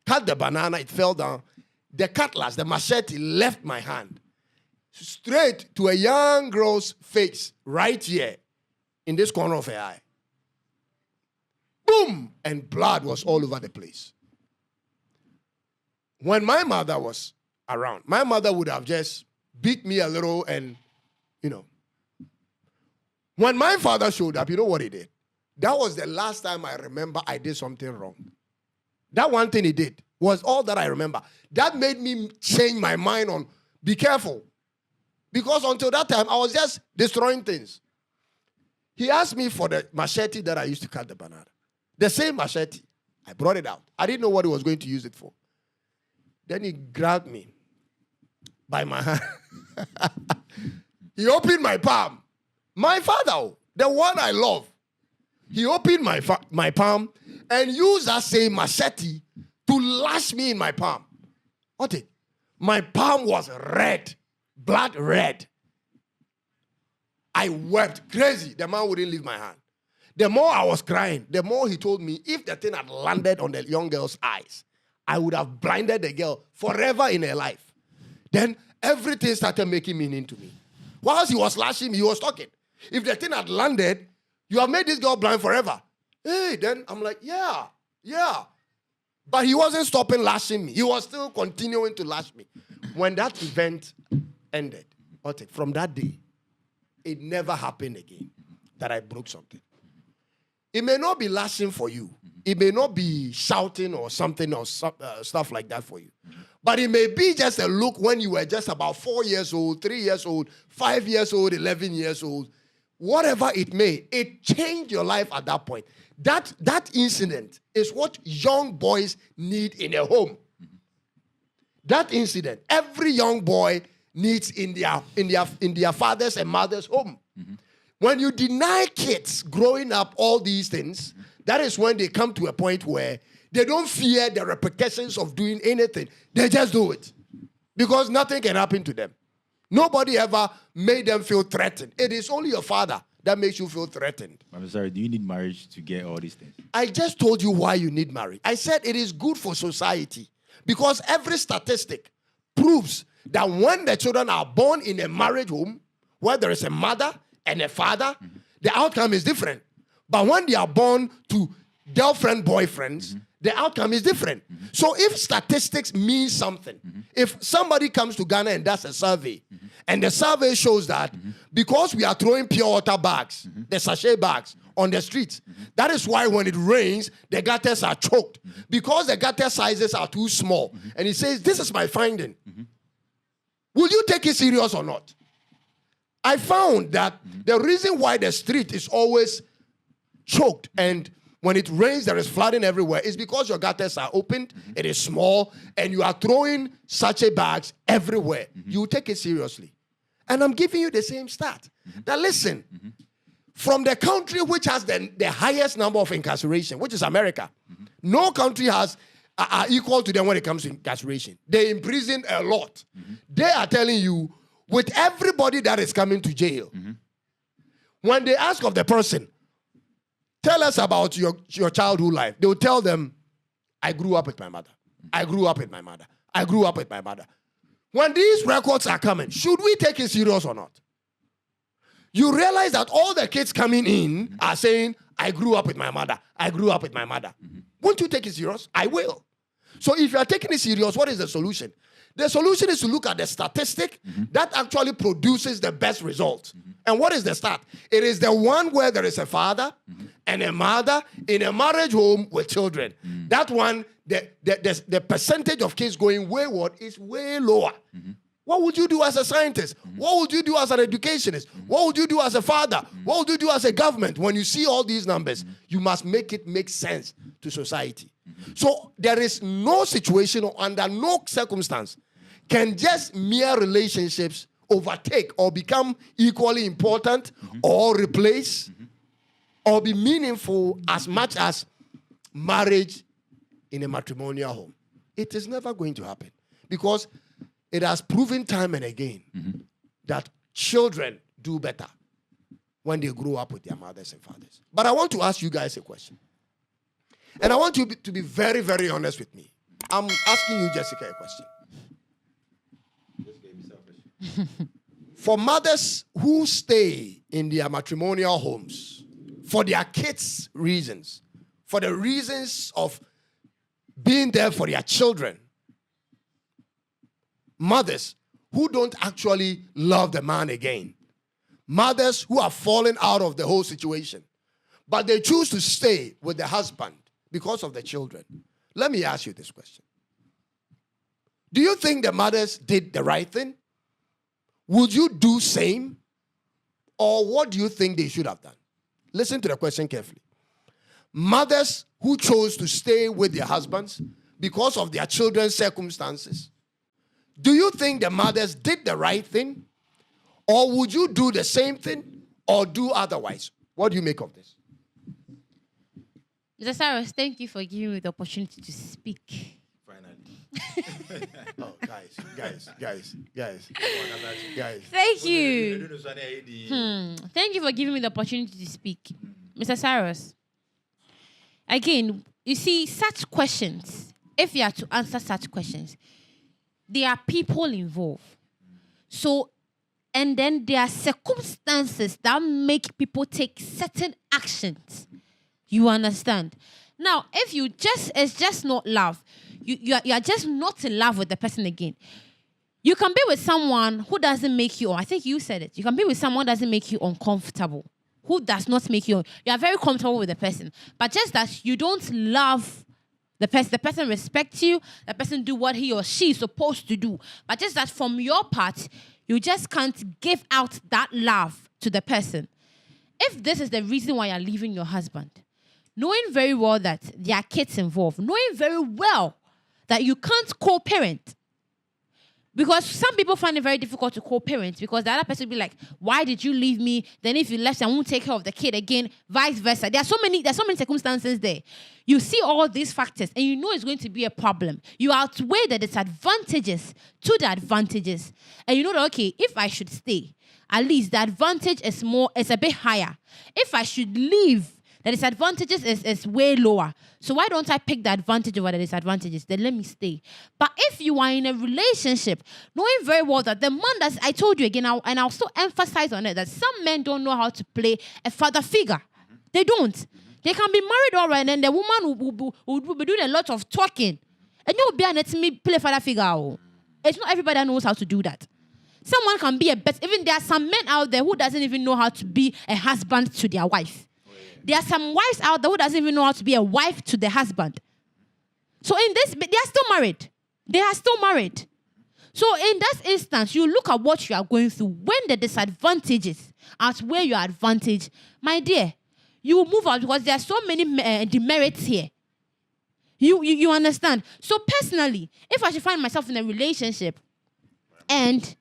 Cut the banana, it fell down. The cutlass, the machete left my hand. Straight to a young girl's face, right here, in this corner of her eye. Boom! And blood was all over the place. When my mother was around, my mother would have just beat me a little and, When my father showed up, you know what he did? That was the last time I remember I did something wrong. That one thing he did was all that I remember. That made me change my mind on be careful. Because until that time, I was just destroying things. He asked me for the machete that I used to cut the banana. The same machete. I brought it out. I didn't know what he was going to use it for. Then he grabbed me by my hand. He opened my palm. My father, the one I love, he opened my palm and used that same machete to lash me in my palm. What it? My palm was red, blood red. I wept crazy. The man wouldn't leave my hand. The more I was crying, the more he told me if the thing had landed on the young girl's eyes, I would have blinded the girl forever in her life. Then everything started making meaning to me. Whilst he was lashing me, he was talking. If the thing had landed, you have made this girl blind forever. Hey, then I'm like, yeah. But he wasn't stopping lashing me. He was still continuing to lash me. When that event ended, from that day, it never happened again that I broke something. It may not be lashing for you. It may not be shouting or something or stuff like that for you. But it may be just a look when you were just about 4 years old, 3 years old, 5 years old, 11 years old. Whatever it may, it changed your life at that point. That incident is what young boys need in a home. That incident, every young boy needs in their fathers and mothers' home. When you deny kids growing up all these things, that is when they come to a point where they don't fear the repercussions of doing anything. They just do it. Because nothing can happen to them. Nobody ever made them feel threatened. It is only your father that makes you feel threatened. I'm sorry, do you need marriage to get all these things? I just told you why you need marriage. I said it is good for society. Because every statistic proves that when the children are born in a marriage home, where there is a mother and a father, the outcome is different. But when they are born to girlfriend, boyfriends, the outcome is different. So if statistics mean something, if somebody comes to Ghana and does a survey, and the survey shows that because we are throwing pure water bags, the sachet bags, on the streets, that is why when it rains, the gutters are choked. Because the gutter sizes are too small. And he says, this is my finding. Will you take it serious or not? I found that the reason why the street is always choked and when it rains, there is flooding everywhere. It's because your gutters are opened, it is small, and you are throwing sachet bags everywhere. You take it seriously. And I'm giving you the same stat. Now listen, from the country which has the highest number of incarceration, which is America, no country has are equal to them when it comes to incarceration. They imprison a lot. They are telling you, with everybody that is coming to jail, when they ask of the person, tell us about your childhood life. They will tell them, I grew up with my mother. I grew up with my mother. I grew up with my mother. When these records are coming, should we take it serious or not? You realize that all the kids coming in are saying, I grew up with my mother. I grew up with my mother. Won't you take it serious? I will. So if you are taking it serious, what is the solution? The solution is to look at the statistic that actually produces the best result. And what is the stat? It is the one where there is a father and a mother in a marriage home with children. That one, the percentage of kids going wayward is way lower. What would you do as a scientist? What would you do as an educationist? What would you do as a father? What would you do as a government? When you see all these numbers, you must make it make sense to society. So there is no situation or under no circumstance can just mere relationships overtake or become equally important or replace or be meaningful as much as marriage in a matrimonial home. It is never going to happen because it has proven time and again that children do better when they grow up with their mothers and fathers. But I want to ask you guys a question. And I want you to be very, very honest with me. I'm asking you, Jessica, a question. For mothers who stay in their matrimonial homes for their kids' reasons, for the reasons of being there for their children, mothers who don't actually love the man again, mothers who are falling out of the whole situation, but they choose to stay with the husband because of the children. Let me ask you this question. Do you think the mothers did the right thing? Would you do same? Or what do you think they should have done? Listen to the question carefully. Mothers who chose to stay with their husbands because of their children's circumstances, do you think the mothers did the right thing? Or would you do the same thing or do otherwise? What do you make of this? Mr. Cyrus, thank you for giving me the opportunity to speak. Oh, guys. Thank you. Thank you for giving me the opportunity to speak. Mr. Cyrus, again, you see, such questions, if you are to answer such questions, there are people involved. So, and then there are circumstances that make people take certain actions. You understand? Now, if it's just not love, you are just not in love with the person again. You can be with someone who doesn't make you, I think you said it, you can be with someone who doesn't make you uncomfortable, who does not make you are very comfortable with the person, but just that you don't love the person respects you, the person do what he or she is supposed to do, but just that from your part, you just can't give out that love to the person. If this is the reason why you're leaving your husband, knowing very well that there are kids involved, knowing very well that you can't co-parent, because some people find it very difficult to co-parent because the other person will be like, why did you leave me? Then if you left, I won't take care of the kid again, vice versa. There's so many circumstances there. You see all these factors and you know it's going to be a problem. You outweigh the disadvantages to the advantages. And you know that, okay, if I should stay, at least the advantage is a bit higher. If I should leave, the disadvantages is way lower. So why don't I pick the advantage over the disadvantages? Then let me stay. But if you are in a relationship, knowing very well that the man I told you again, and I'll still emphasize on it, that some men don't know how to play a father figure. They don't. They can be married all right, and then the woman will be doing a lot of talking. And you'll be letting me play father figure. It's not everybody that knows how to do that. Someone can be a best. Even there are some men out there who doesn't even know how to be a husband to their wife. There are some wives out there who doesn't even know how to be a wife to the husband. So in this, they are still married. They are still married. So in that instance, you look at what you are going through. When the disadvantages outweigh your advantage, my dear, you will move out because there are so many demerits here. You understand? So personally, if I should find myself in a relationship and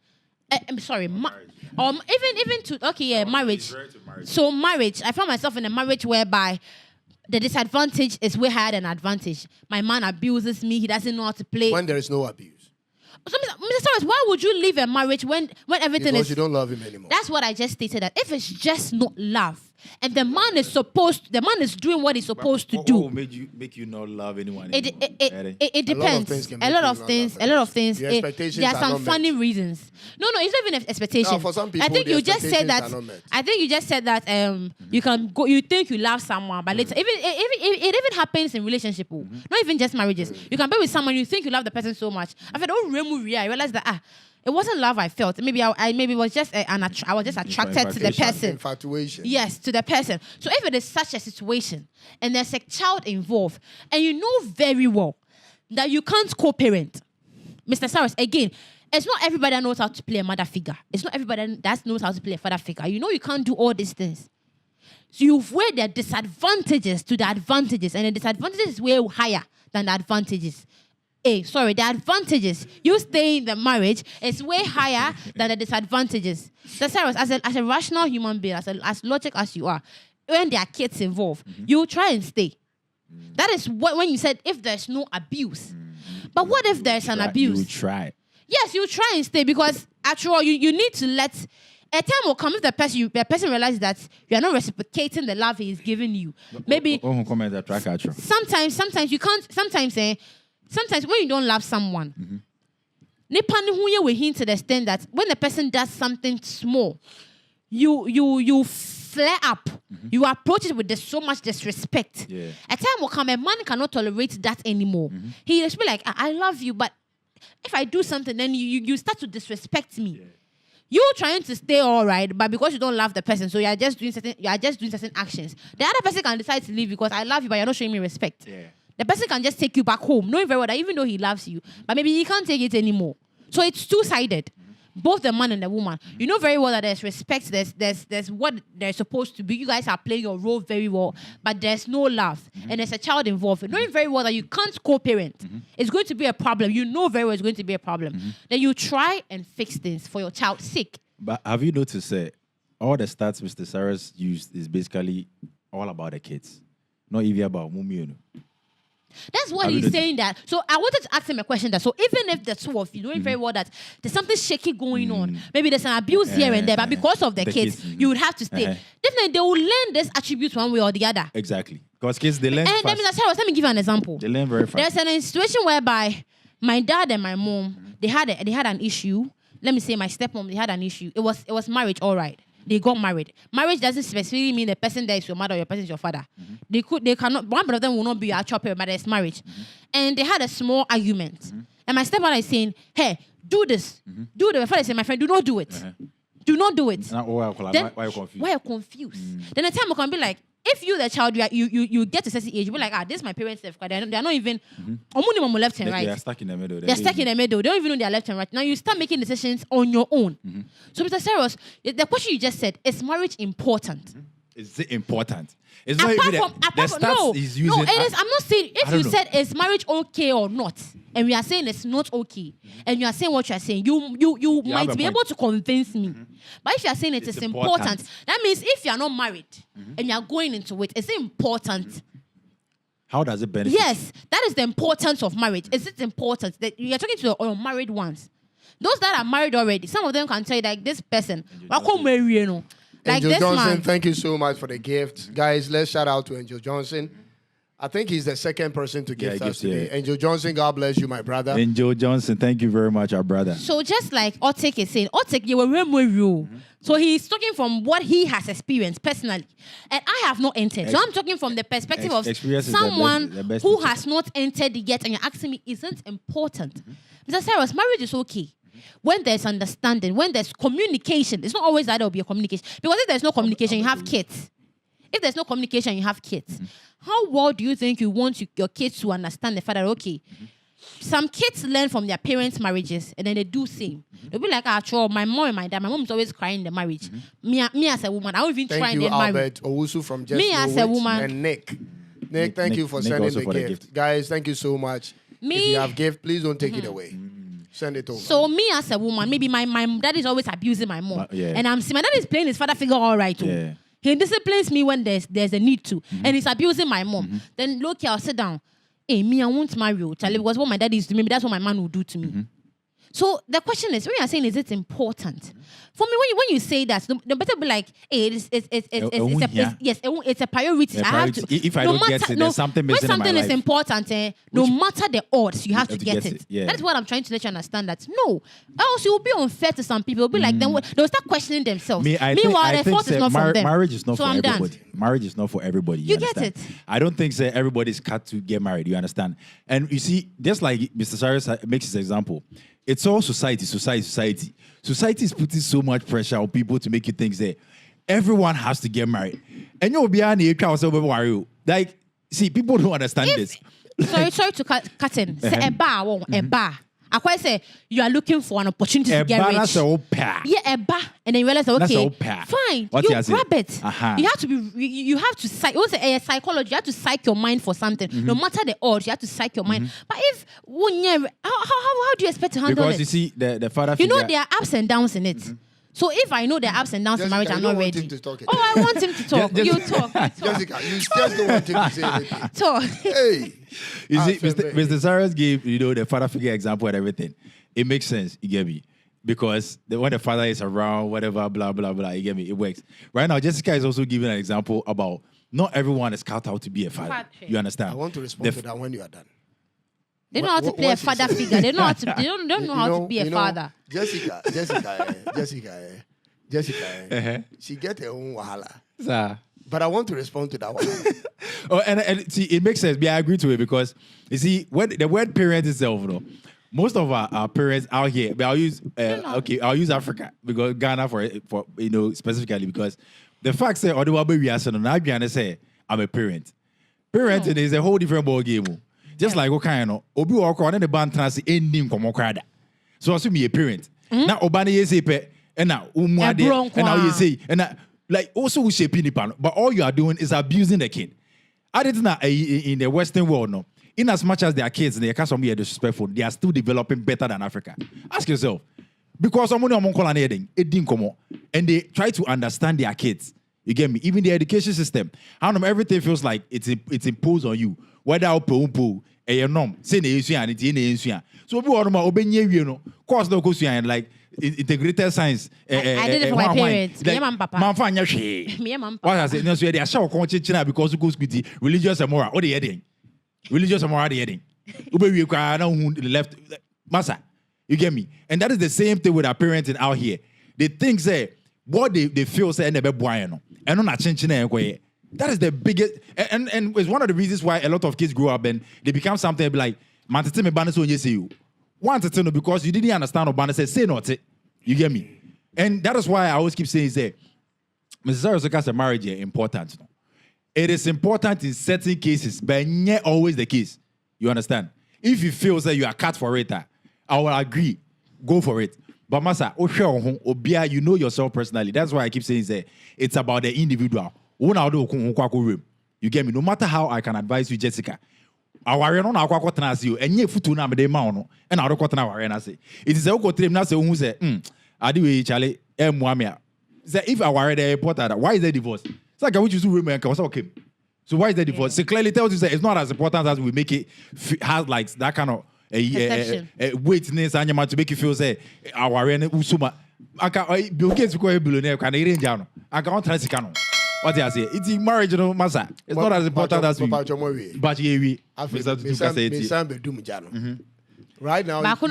marriage. So marriage, I found myself in a marriage whereby the disadvantage is way higher than advantage. My man abuses me. He doesn't know how to play. When there is no abuse. So, Mr. Cyrus, why would you leave a marriage when everything because you don't love him anymore. That's what I just stated. That if it's just not love, and the man is doing what he's supposed to do. What will make you not love anyone anymore? It depends. A lot of things. The expectations there are some not funny met. reasons. No, it's not even expectation. No, for some people, I think you just said that. I think you just said that. You can go. You think you love someone, but later, it even happens in relationship. Not even just marriages. You can be with someone you think you love the person so much. After I realized that it wasn't love I felt. Maybe I was just I was just attracted to the person. Infatuation. Yes, to the person. So if it is such a situation and there's a child involved and you know very well that you can't co-parent, Mr. Cyrus, again, it's not everybody that knows how to play a mother figure. It's not everybody that knows how to play a father figure. You know you can't do all these things. So you've weighed the disadvantages to the advantages, and the disadvantages is way higher than the advantages. The advantages, you stay in the marriage, is way higher than the disadvantages. So, Cyrus, as a rational human being, as logic as you are, when there are kids involved, you try and stay. That is when you said if there's no abuse. But what if there's an abuse? You try. Yes, you try and stay because after all, you need to let. A time will come if the person realizes that you are not reciprocating the love he is giving you. Maybe sometimes you can't. Sometimes when you don't love someone, we hint to the extent that when the person does something small, you flare up. You approach it with so much disrespect. Yeah. A time will come, a man cannot tolerate that anymore. He just be like, I love you, but if I do something, then you start to disrespect me. Yeah. You trying to stay all right, but because you don't love the person, so you are just doing certain actions. The other person can decide to leave because I love you, but you're not showing me respect. Yeah. The person can just take you back home, knowing very well that even though he loves you, but maybe he can't take it anymore. So it's two-sided. Both the man and the woman. You know very well that there's respect, there's what they're supposed to be. You guys are playing your role very well, but there's no love. And there's a child involved. Knowing very well that you can't co-parent, it's going to be a problem. You know very well it's going to be a problem. Then you try and fix things for your child's sake. But have you noticed all the stats Mr. Cyrus used is basically all about the kids, not even about Mummy. That's what he's saying that. So I wanted to ask him a question that, so even if the two of you knowing very well that there's something shaky going on, maybe there's an abuse here and there, but because of the kids, you would have to stay. Definitely they will learn this attribute one way or the other. Exactly. Because kids, they learn fast. And let me give you an example. They learn very fast. There's a situation whereby my dad and my mom, they had an issue. Let me say my stepmom, they had an issue. It was marriage, all right. They got married. Marriage doesn't specifically mean the person that is your mother or your person is your father. They cannot, one of them will not be your actual parent, but there's marriage. And they had a small argument. And my stepmother is saying, hey, do this. Do it. My father is saying, my friend, do not do it. Do not do it. Why are you confused? Why are you confused? Then the time will come be like, if you the child, you get to a certain age, you be like, this is my parents' left. They're not even left and right. They're stuck in the middle. They're stuck in the middle. They don't even know they're left and right. Now you start making decisions on your own. So, Mr. Cyrus, the question you just said, is marriage important? Is it important? It's not even the stats no, is using. No, it is. I'm not saying if you said is marriage okay or not, and we are saying it's not okay, and you are saying what you are saying, you might be able to convince me. But if you are saying it is important, that means if you are not married and you are going into it, is it important? How does it benefit? Yes, that is the importance of marriage. Is it important that you are talking to your married ones? Those that are married already, some of them can tell you like this person, like Angel this Johnson, man. thank you so much for the gift. Guys, let's shout out to Angel Johnson. I think he's the second person to gift us today. Yeah. Angel Johnson, God bless you, my brother. Angel Johnson, thank you very much, our brother. So just like Otik is saying, Otik, you were you. So he's talking from what he has experienced personally. And I have not entered. So I'm talking from the perspective of someone the best who teacher. has not entered yet, and you're asking me, isn't important? Mr. Cyrus, marriage is okay. When there's understanding, when there's communication, it's not always that there'll be a communication. Because if there's no communication, you have kids. If there's no communication, you have kids. How well do you think you want your kids to understand the fact that, okay, some kids learn from their parents' marriages and then they do same. They'll be like, my mom and my dad, my mom's always crying in the marriage. Me as a woman, I won't even try and get married. Albert Owusu from Just Me as a woman. And Nick, thank you for sending the gift. Guys, thank you so much. If you have gift, please don't take it away. Send it over. So me as a woman, maybe my dad is always abusing my mom. And I'm seeing my dad is playing his father figure all right too. Yeah. He disciplines me when there's a need to. And he's abusing my mom. Then look here, I'll sit down. Hey, me, I won't marry you, Charlie, because what my dad is to me, that's what my man will do to me. So the question is, when you're saying, is it important? For me, when you say that, the better be like, hey, it's a priority. I have to. If I don't get it, there's something missing in my life. When something is important, no matter the odds, you have to get it. Yeah. That's what I'm trying to let you understand. That no, else you will be unfair to some people. It'll be like them. They'll start questioning themselves. Meanwhile, the fault is not from them. Marriage is not so for I'm everybody. done. Marriage is not for everybody. You get it? I don't think everybody's cut to get married. You understand? And you see, just like Mr. Cyrus makes his example, it's all society. Society is putting so much pressure on people to make you think that everyone has to get married. And you'll be on the like, see, people don't understand this. Sorry to cut in. Say a bar. I quite say you are looking for an opportunity to get rich. Yeah, a bar, and then you realize, okay, fine, you grab it. You have to psych. Also, a psychology. You have to psych your mind for something. No matter the odds, you have to psych your mind. But if how do you expect to handle it? Because you see, the father. You know there are ups and downs in it. So if I know the ups and downs in marriage, I'm not ready. I want him to talk. You talk. Jessica, you just don't want him to say anything. Talk. Hey. You see, Mr. Cyrus gave, the father figure example and everything. It makes sense, you get me? Because when the father is around, whatever, blah, blah, blah, you get me? It works. Right now, Jessica is also giving an example about not everyone is cut out to be a father. You understand? I want to respond to that when you are done. They know how to play a father figure. They know how to. They don't know how to be a father. Jessica. She get her own wahala. Sir. But I want to respond to that one. And see, it makes sense. I agree to it because you see, when the word parent itself, most of our parents out here, but I'll use I'll use Africa because Ghana for specifically because the fact say or the baby as I say I'm a parent. Parenting is a whole different ball game. Just like okay, obi walk on the band trans ending komo krada. So also me a parent. Now obani yesepe and now umwade and now you say and like also we shape nipa, but all you are doing is abusing the kid. I didn't know in the Western world no. In as much as their kids and they can't be disrespectful, they are still developing better than Africa. Ask yourself, because someone and they try to understand their kids. You get me? Even the education system, how them everything feels like it's imposed on you. Whether say so we want course no question like integrated science. I did it for my parents. Me and my papa. Me and my papa. What I say? No, so they are show China because you go with religious and moral. What they heading? Religious and moral they heading. Ube we left massa. You get me? And that is the same thing with our parenting out here. They think say what they feel say never bueno. And not changing that is the biggest and it's one of the reasons why a lot of kids grow up and they become something like man tell me ban so you say you want to tell no because you didn't understand Obana say not it. You get me? And that is why I always keep saying say Mrs. Sarah marriage is important. No? It is important in certain cases, but not always the case. You understand? If you feel that you are cut for it, I will agree. Go for it. But Masa, Obia, you know yourself personally. That's why I keep saying that it's about the individual. You get me? No matter how I can advise you, Jessica. Aware no na akwa trans you enye futu na mede ma ono e na adokọ na aware na say it is a okotrem na say hu say ade we chale emuamia say if aware the important why is the divorce it's like I want you to remember okay so why is the divorce so clearly tells you that it's not as important as we make it has like that kind of weightness and to make you feel say aware na usuma aka Bill Gates ko e bilo na can range no aka on transika no. What do I say? It's marriage, no massa. It's not as important as we. But we. Right now, you try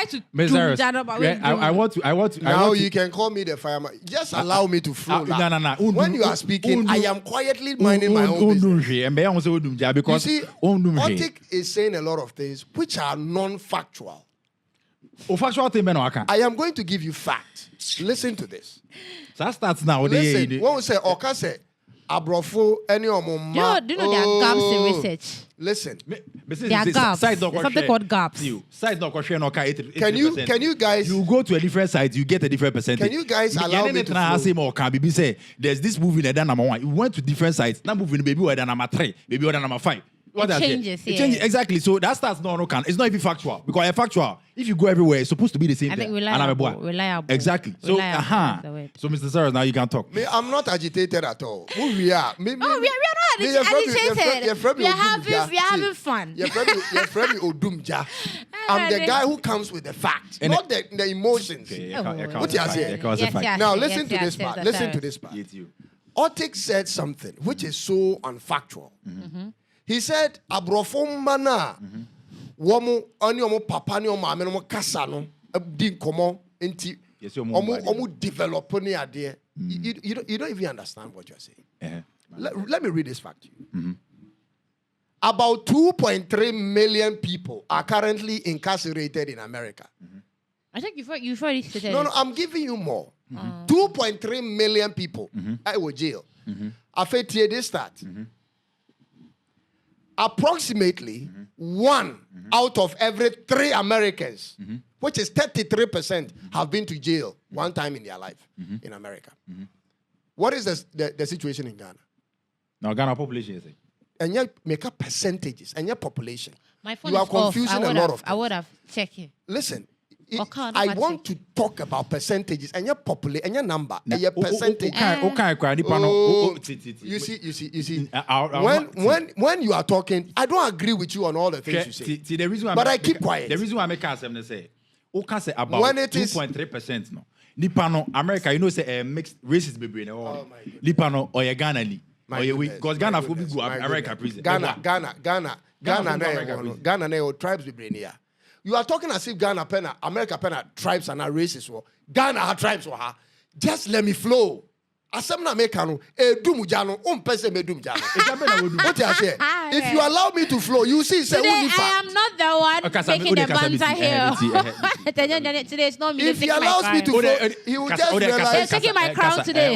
to I want. Now you can call me the fireman. Just allow me to flow. No. When you are speaking, I am quietly minding my own business. Because you see, Otik is saying a lot of things which are non-factual. I am going to give you facts. Listen to this. So starts now. Listen, when we say Oka say Abrofo any omoma. Do you know there are gaps in research? Listen. There are gaps. Something called gaps. Can you guys you go to a different site, you get a different percentage. Can you guys allow me to flow? Say there's this movie that number 1. You went to different sites. Now moving baby or number 3, baby or number 5. What it changes, it changes exactly. So that starts no can. It's not even factual because a factual. If you go everywhere, it's supposed to be the same. I think thing. reliable. Exactly. So So Mr. Sarah, now you can talk. Me, I'm not agitated at all. Who we are? We are not agitated. We are having fun. Odumja. I'm the guy who comes with the facts, not the emotions. What you say? Now listen to this part. Listen to this part. Otik said something which is so unfactual. He said, "Abrofo mana, womu oni omo papa ni omo ame no kasa no di nkomo enti omo develop ni ade." You don't even understand what you're saying. Let me read this fact to you. About 2.3 million people are currently incarcerated in America. I think you've already stated. No, I'm giving you more. 2.3 million people at jail. After this start. Approximately 1 out of every 3 Americans, which is 33%, have been to jail one time in their life in America. What is the situation in Ghana? Now Ghana population is it? And you make up percentages and your population. My phone you are is off. confusing a lot of things. I would have checked it. Listen. I want to talk about percentages and your population and your number and your percentage. You see. When you are talking, I don't agree with you on all the things you say. But I keep quiet. The reason why I make us say, say about 2.3%. No, Nipano America, you know, say mixed races be brain. Nipano or Ghana ni. Because Ghana will be go America prison. Ghana tribes be brain here. You are talking as if Ghana America tribes are not racist. Ghana are tribes. Just let me flow. Asemna mekano, dumujano, pese me dumjano. What you say? If you allow me to flow, you see, say, today I am not the one making the banter here. Today it's not me. If he allows me to flow, he will just realize. They're taking my crown today.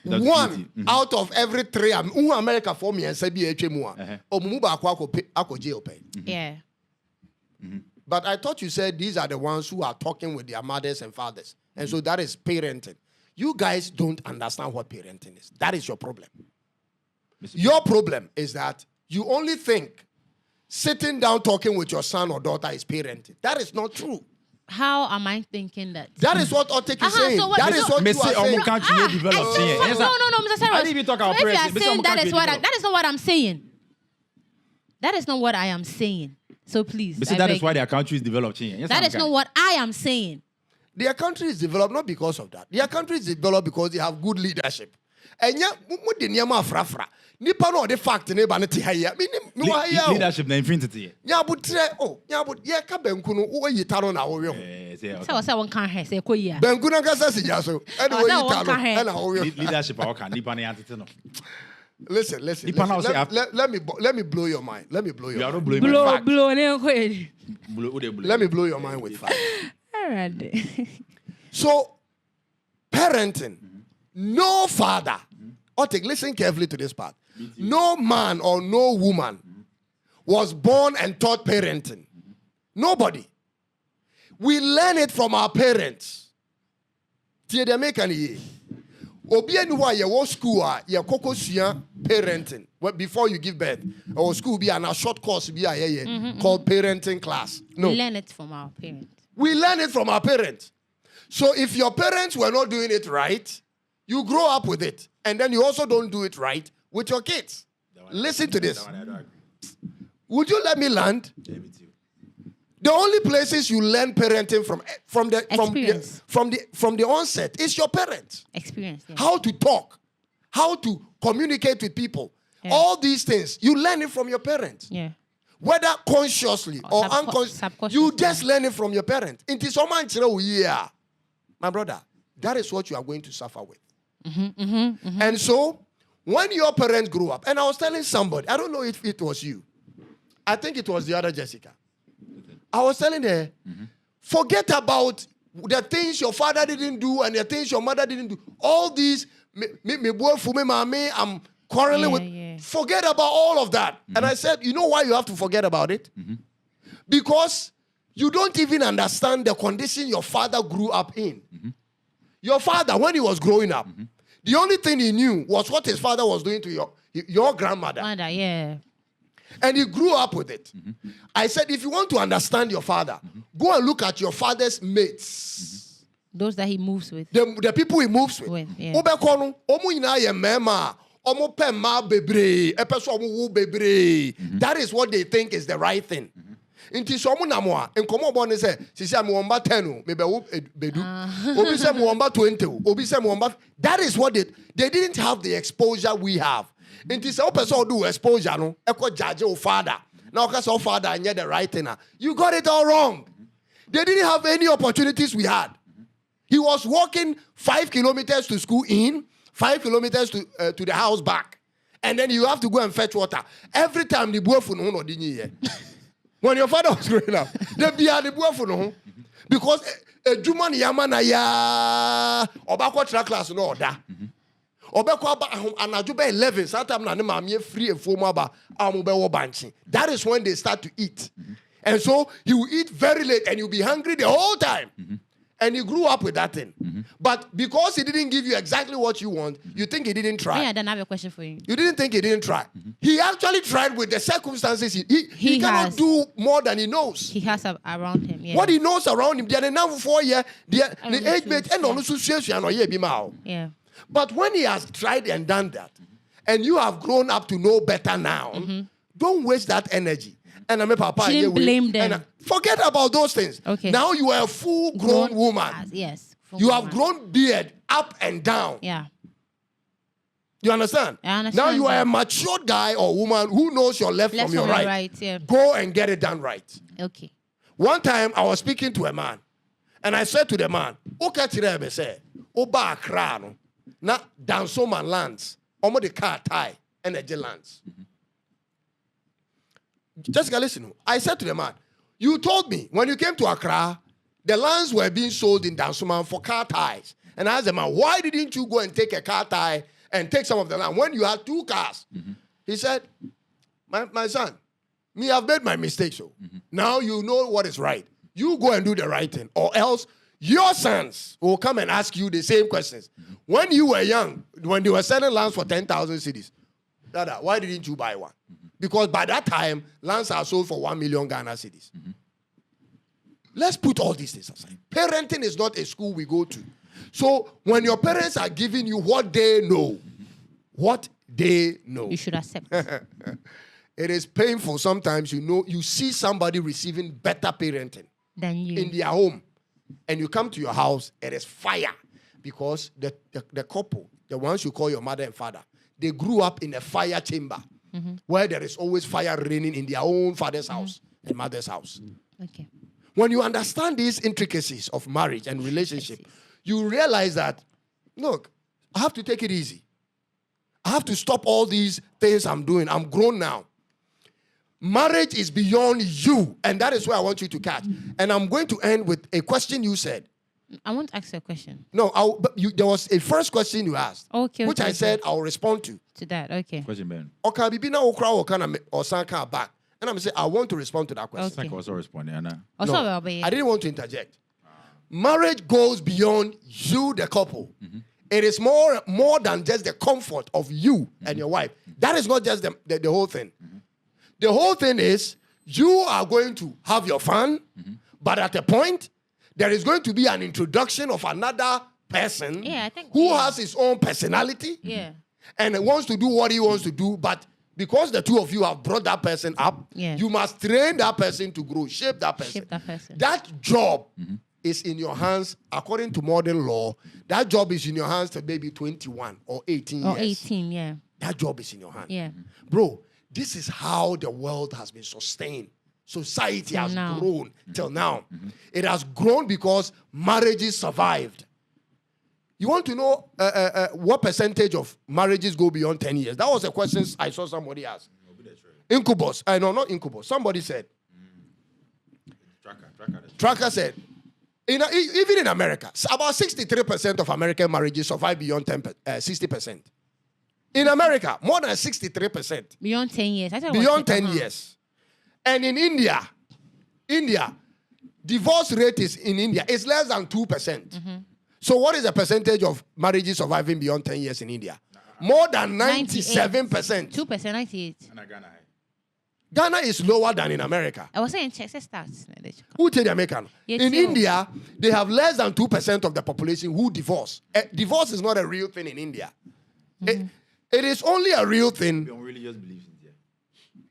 One out of every 3 America for me and say be Yeah. But I thought you said these are the ones who are talking with their mothers and fathers. And so that is parenting. You guys don't understand what parenting is. That is your problem. Your problem is that you only think sitting down talking with your son or daughter is parenting. That is not true. How am I thinking that? That is what Otek is saying. So that is what you are saying. No, Mr. Cyrus. I didn't even talk about if you are parents. saying that is not what I'm saying. That is not what I am saying. So please. That is why their country is developed. That is not what I am saying. Their country is developed not because of that. Their country is developed because they have good leadership. And yeah, nipa no the fact neighbor ne te ha ya leadership na infinity nya but ye ka banku no wo yita no na wo we ho say one can he say koyi banku na kasa sija so e wo yita no e na wo we leadership a ka nipa na yantete no. Listen. Let me blow your mind. Let me blow your mind. Blow Let me blow your mind with facts. All right. So parenting, no father. Listen carefully to this part. No man or no woman was born and taught parenting. Nobody. We learn it from our parents. Obi anywhere you go school you koko sua parenting before you give birth. Or school be a short course be called parenting class. No. We learn it from our parents. We learn it from our parents. So if your parents were not doing it right, you grow up with it. And then you also don't do it right with your kids. Listen to this. Would you let me land? The only places you learn parenting from the onset is your parents. Experience. Yeah. How to talk, how to communicate with people. Yeah. All these things, you learn it from your parents. Yeah. Whether consciously or unconsciously, you just learn it from your parents. My brother, that is what you are going to suffer with. And so, when your parents grew up, and I was telling somebody, I don't know if it was you, I think it was the other Jessica. I was telling her, forget about the things your father didn't do and the things your mother didn't do. All these, I'm quarreling with. Yeah. Forget about all of that. And I said, you know why you have to forget about it? Because you don't even understand the condition your father grew up in. Your father, when he was growing up, the only thing he knew was what his father was doing to your grandmother. Yeah. And he grew up with it. I said, if you want to understand your father, go and look at your father's mates. Those that he moves with. The people he moves with. Yeah. That is what they think is the right thing. Inti so mu namoa enkomo bo ne se sisi am womba 10 me be bedu obi se mu womba 20 obi se mu womba. That is what they didn't have the exposure we have. Inti se person do exposure no e ko judge o father now cause o father anya the right thing. You got it all wrong. They didn't have any opportunities we had. He was walking 5 kilometers to school 5 kilometers to the house back, and then you have to go and fetch water every time. The boy for no dingy. When your father was growing up, they be the boy for no, because a Juman Yamana ya Obako track class no order. Obeko and Ajuba 11, sometimes na free and formal ba amube banchi. That is when they start to eat. And so he will eat very late and you'll be hungry the whole time. And he grew up with that thing. But because he didn't give you exactly what you want, you think he didn't try. Yeah, then I have a question for you. You didn't think he didn't try. He actually tried with the circumstances. He cannot do more than he knows. He has around him. Yeah. What he knows around him, they are enough 4 years, the age mate, and on the yeah. But when he has tried and done that, and you have grown up to know better now, don't waste that energy. And I'm a papa. Shouldn't blame them. Forget about those things. Okay. Now you are a full-grown woman. Yes. You have grown beard up and down. Yeah. You understand? I understand. Now you are a matured guy or woman who knows your left from your right. Yeah. Go and get it done right. Okay. One time I was speaking to a man, and I said to the man, "Okay, say, Oba Accra no. Na Dansoman lands. Omo the car tie and the lands. Jessica, listen. I said to the man, you told me when you came to Accra, the lands were being sold in Dansoman for car ties. And I asked the man, why didn't you go and take a car tie and take some of the land when you had 2 cars? He said, my son, me, I've made my mistake. So now you know what is right. You go and do the right thing, or else your sons will come and ask you the same questions. When you were young, when they were selling lands for 10,000 cedis, Dada, why didn't you buy one? Because by that time, lands are sold for 1 million Ghana cedis. Let's put all these things aside. Parenting is not a school we go to. So when your parents are giving you what they know, You should accept. It is painful sometimes, you see somebody receiving better parenting Than you. in their home, and you come to your house, it is fire, because the couple, the ones you call your mother and father, they grew up in a fire chamber where there is always fire raining in their own father's house and mother's house. Okay. When you understand these intricacies of marriage and relationship, you realize that, look, I have to take it easy. I have to stop all these things I'm doing. I'm grown now. Marriage is beyond you, and that is where I want you to catch. And I'm going to end with a question you said. I want to ask you a question. No, there was a first question you asked, which I said I'll respond to. To that, okay. Question, Ben. Okay, bibina okra or sanka back, and I'm saying I want to respond to that question. Okay. I also responding, Anna. Also, No, well, but I didn't want to interject. Marriage goes beyond you, the couple. It is more than just the comfort of you and your wife. That is not just the whole thing. The whole thing is you are going to have your fun, but at a point, there is going to be an introduction of another person who has his own personality and wants to do what he wants to do, but because the two of you have brought that person up, you must train that person to grow, shape that person. That job is in your hands, according to modern law. That job is in your hands till maybe 21 or 18 years. Or 18, yeah. That job is in your hands. Yeah. Bro, this is how the world has been sustained. Society has grown till now. It has grown because marriages survived. You want to know what percentage of marriages go beyond 10 years? That was a question I saw somebody ask. Incubus. No, not incubus. Somebody said. Tracker said. Even in America, about 63% of American marriages survive beyond 60%. In America, more than 63%. Beyond 10 years. Beyond 10 years. And in India, divorce rate is less than 2%. So what is the percentage of marriages surviving beyond 10 years in India? More than 97%. 2%, 98. Ghana is lower than in America. I was saying check stats. Who tell the American? In India, they have less than 2% of the population who divorce. Divorce is not a real thing in India. It is only a real thing. We don't really just believe in India.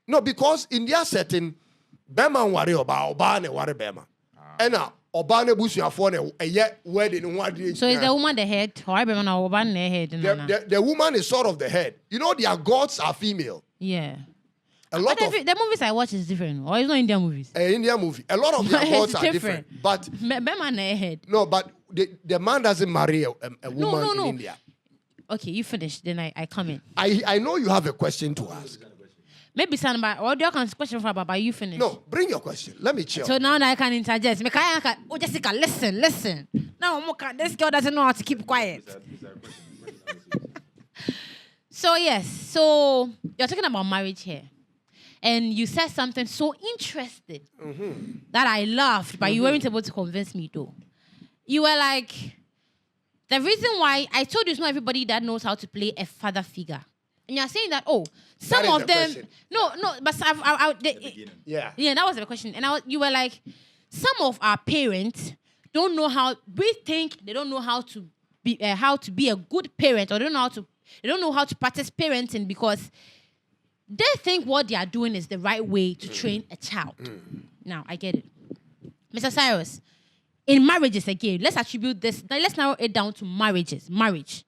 No, because in their setting, Bema worry about Obane worry Bema. And now Obane busuafo a yet wedding one. So is the woman the head? Or Obane the head? The woman is sort of the head. You know, their gods are female. Yeah. A lot of the movies I watch is different. Or it's not Indian movies. Indian movie. A lot of their gods are different. But no, but the man doesn't marry a woman in India. Okay, you finish. Then I come in. I know you have a question to ask. Maybe somebody or do you have a question for Baba? You finish. No, bring your question. Let me chill. So now I can interject. Oh, Jessica, listen. Now this girl doesn't know how to keep quiet. So yes, so you're talking about marriage here. And you said something so interesting that I laughed, but you weren't able to convince me though. You were like, the reason why I told you it's not everybody that knows how to play a father figure. And you're saying that, some of them... Question. No, but yeah, that was the question. And you were like, some of our parents don't know how... We think they don't know how to be a good parent, or they don't know how to practice parenting because they think what they are doing is the right way to train a child. Now, I get it. Mr. Cyrus, in marriages again, let's attribute this. Let's narrow it down to marriages. Marriage.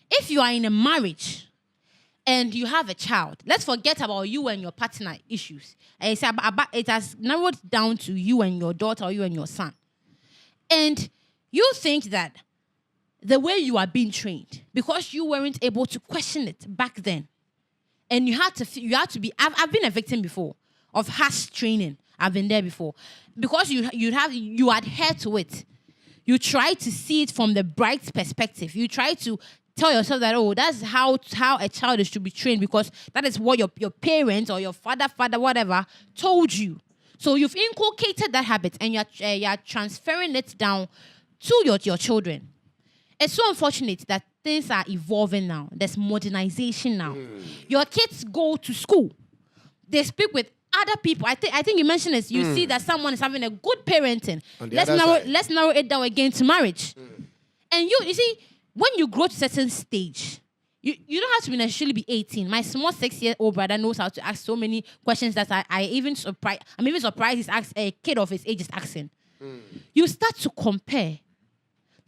If you are in a marriage and you have a child, let's forget about you and your partner issues. It has narrowed down to you and your daughter or you and your son. And you think that the way you are being trained because you weren't able to question it back then. And you had to be, I've been a victim before of harsh training. I've been there before. Because you adhere to it. You try to see it from the bright perspective. You try to tell yourself that, oh, that's how a child is to be trained because that is what your parents or your father, whatever, told you. So you've inculcated that habit and you're transferring it down to your children. It's so unfortunate that things are evolving now. There's modernization now. Your kids go to school. They speak with other people. I think you mentioned this. You see that someone is having a good parenting. Let's narrow it down again to marriage. And you see, when you grow to a certain stage, you don't have to necessarily be 18. My small 6-year-old brother knows how to ask so many questions that I'm even surprised a kid of his age is asking. You start to compare.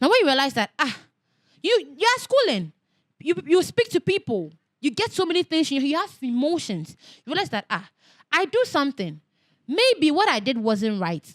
Now when you realize that, you're schooling, you speak to people, you get so many things, you have emotions. You realize that, I do something. Maybe what I did wasn't right.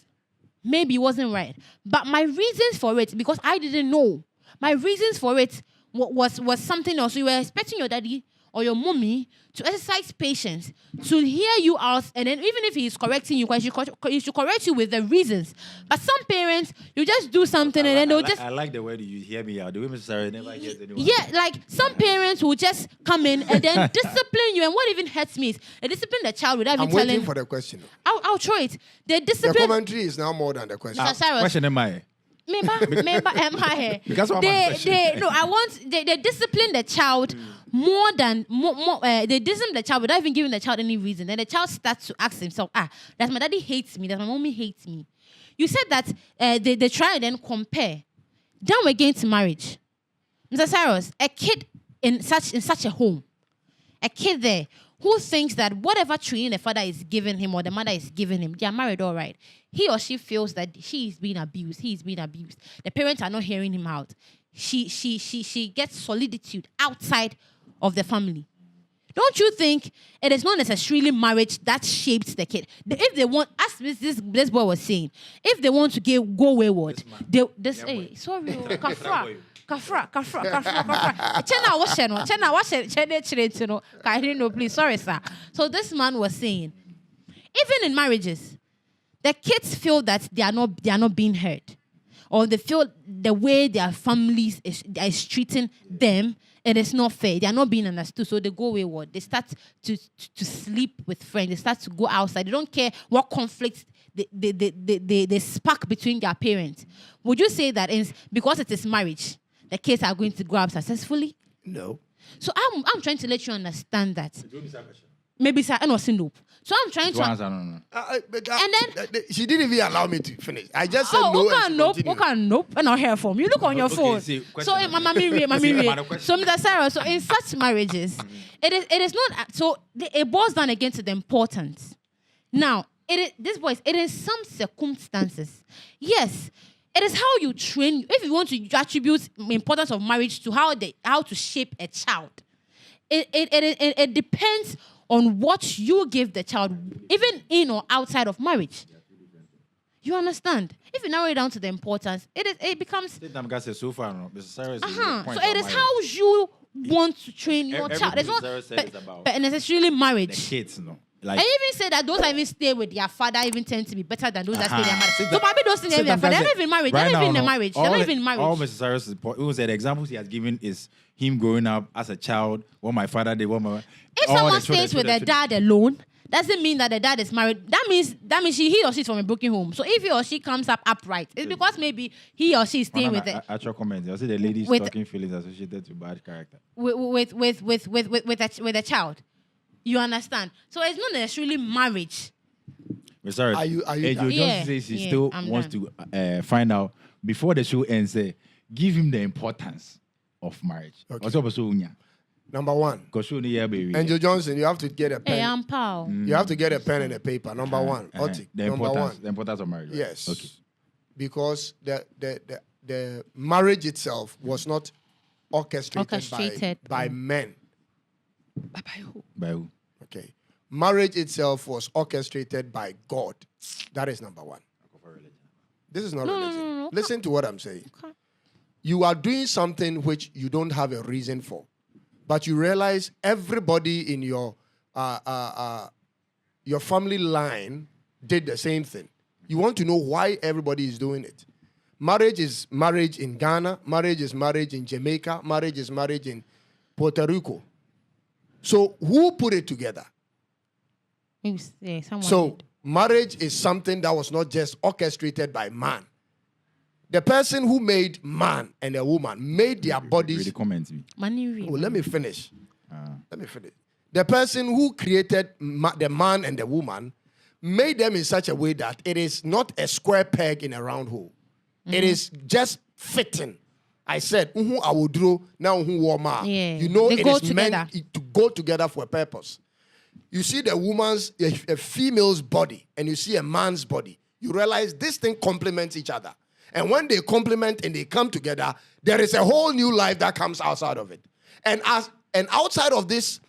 Maybe it wasn't right. But my reasons for it, because I didn't know, my reasons for it was something else. So you were expecting your daddy or your mommy to exercise patience, to hear you out, and then even if he is correcting you, he should correct you with the reasons. But some parents, you just do something and then they'll just... I like the way you hear me out. The women sorry never hears anyone. Yeah, like some parents will just come in and then discipline you. And what even hurts me is they discipline the child without even telling... I'm waiting for the question. I'll throw it. They discipline... The commentary is now more than the question. Question am I? Maybe am I here? Because they discipline the child more. They discipline the child without even giving the child any reason. Then the child starts to ask himself, that my daddy hates me, that my mommy hates me. You said that they try and then compare. Down again to marriage. Mr. Cyrus, a kid in such a home, a kid there who thinks that whatever training the father is giving him or the mother is giving him, they are married all right. He or she feels that she is being abused. He is being abused. The parents are not hearing him out. She gets solitude outside of the family. Don't you think it is not necessarily marriage that shapes the kid? If they want, as this boy was saying, if they want to go wayward, Kafra. Please, sorry, sir. So this man was saying, even in marriages, the kids feel that they are not being heard, or they feel the way their families is treating them, it is not fair. They are not being understood, so they go wayward. They start to sleep with friends. They start to go outside. They don't care what conflicts they spark between their parents. Would you say that because it is marriage, the kids are going to grow up successfully? No. So I'm trying to let you understand that. Maybe sir, I know nope. So I'm trying to. And then she didn't even allow me to finish. I just said no. Nope. And I'll hear from you. Look on your phone. So, Mama, so Mr. Sarah, so in such marriages, it is not. So it boils down again to the importance. Now, it is some circumstances. Yes. It is how you train. If you want to attribute the importance of marriage to how to shape a child, it depends on what you give the child, even in or outside of marriage. You understand? If you narrow it down to the importance, it becomes. So it is how you want to train your child. It's not but necessarily marriage. The kids, no. Like, I even say that those that even stay with their father even tend to be better than those that stay with their mother. So maybe those things they're not even married. They're not even in a marriage. They're not even married. All Mr. Cyrus the examples he has given is him growing up as a child, what my father did, what my... If someone stays with their dad alone, doesn't mean that the dad is married. That means he or she is from a broken home. So if he or she comes up upright, it's because maybe he or she is staying with it. Actual comment. I see the lady's talking feelings associated to bad character. With a child. You understand? So it's not necessarily marriage. Sorry. Are you Johnson says he still wants to find out before the show ends. Give him the importance of marriage. Okay. Number one. Angel Johnson, you have to get a pen. Hey, I'm pal. You have to get a pen and a paper. Number one. The importance of marriage. Right? Yes. Okay. Because the marriage itself was not orchestrated. By men. By who? By who? Okay. Marriage itself was orchestrated by God. That is number one. This is not religion. No. Listen to what I'm saying. Okay. you are doing something which you don't have a reason for, but you realize everybody in your family line did the same thing. You want to know why everybody is doing it. Marriage is marriage in Ghana. Marriage is marriage in Jamaica. Marriage is marriage in Puerto Rico. So who put it together? So marriage is something that was not just orchestrated by man. The person who made man and a woman made their bodies. Let me finish. The person who created the man and the woman made them in such a way that it is not a square peg in a round hole. It is just fitting. I said, I will draw now. You know, it is meant to go together for a purpose. You see the woman's, a female's body, and you see a man's body. You realize this thing complements each other. And when they complement and they come together, there is a whole new life that comes outside of it. And outside of this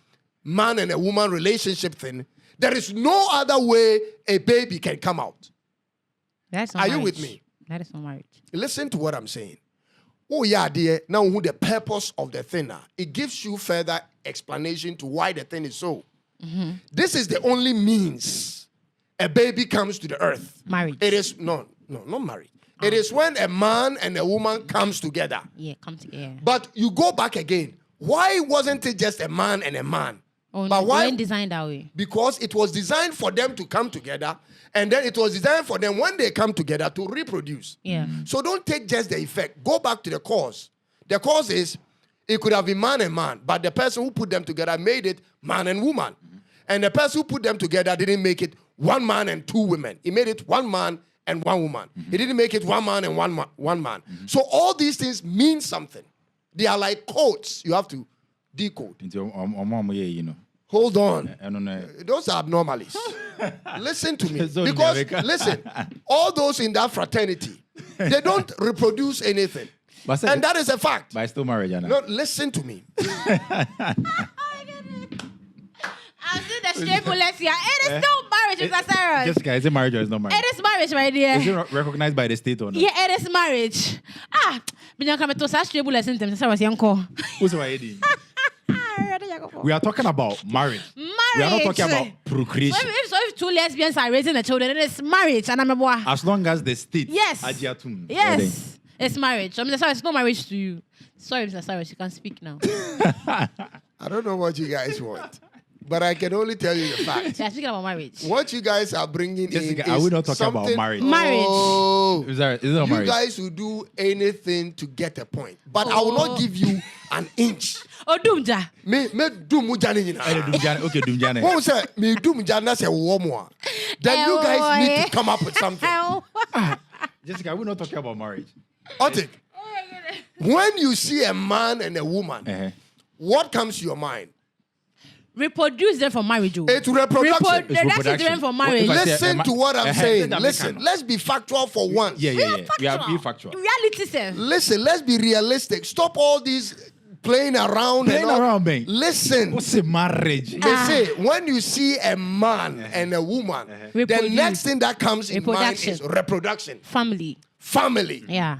man and a woman relationship thing, there is no other way a baby can come out. That's not Are marriage. you with me? That is not marriage. Listen to what I'm saying. Oh yeah, dear. Now who the purpose of the thing are. It gives you further explanation to why the thing is so. Mm-hmm. This is the only means a baby comes to the earth. Marriage. It is not marriage. It is when a man and a woman comes together. Yeah, come together. But you go back again. Why wasn't it just a man and a man? Oh, but no, why? Designed that way. Because it was designed for them to come together, and then it was designed for them when they come together to reproduce. Yeah. So don't take just the effect. Go back to the cause. The cause is it could have been man and man, but the person who put them together made it man and woman. And the person who put them together didn't make it one man and two women. He made it one man and one woman. He didn't make it one man and one man. So all these things mean something. They are like codes you have to decode. Hold on. Those are abnormalities. Listen to me. Because, listen, all those in that fraternity, they don't reproduce anything. And that is a fact. But I still married, Anna. No, listen to me. I'll see the straight bullets here. It is still marriage, Mr. Sarah. Jessica, is it marriage or is it not marriage? It is marriage, my dear. Is it recognized by the state or not? Yeah, it is marriage. Straight bullets in them. Sarah's young call. Who's we are talking about marriage. We are not talking about procreation. So if two lesbians are raising the children, it is marriage. And I'm a boy. As long as the state. Yes. Yes. It's marriage. So, Mr. Sarah, it's not marriage to you. Sorry, Mr. Sarah, you can speak now. I don't know what you guys want. But I can only tell you the fact. Yeah, speaking about marriage. What you guys are bringing Jessica, in are is we not talking about marriage? Marriage. Oh, is it not you marriage? guys will do anything to get a point. But I will not give you an inch. Oh, Doomja. Me do mujani nyina. Okay, Dumjane. Who say me do mujana say womo? Then you guys need to come up with something. Jessica, we're not talking about marriage. Otik, when you see a man and a woman, what comes to your mind? Reproduce them for marriage. It's reproduction. That's different for marriage. Listen to what I'm saying. Listen, let's be factual for once. Yeah. We are being factual. Reality, sir. Listen, let's be realistic. Stop all these playing around. Man. Listen. What's a marriage? They say when you see a man and a woman, the next thing that comes in mind is reproduction. Family. Yeah.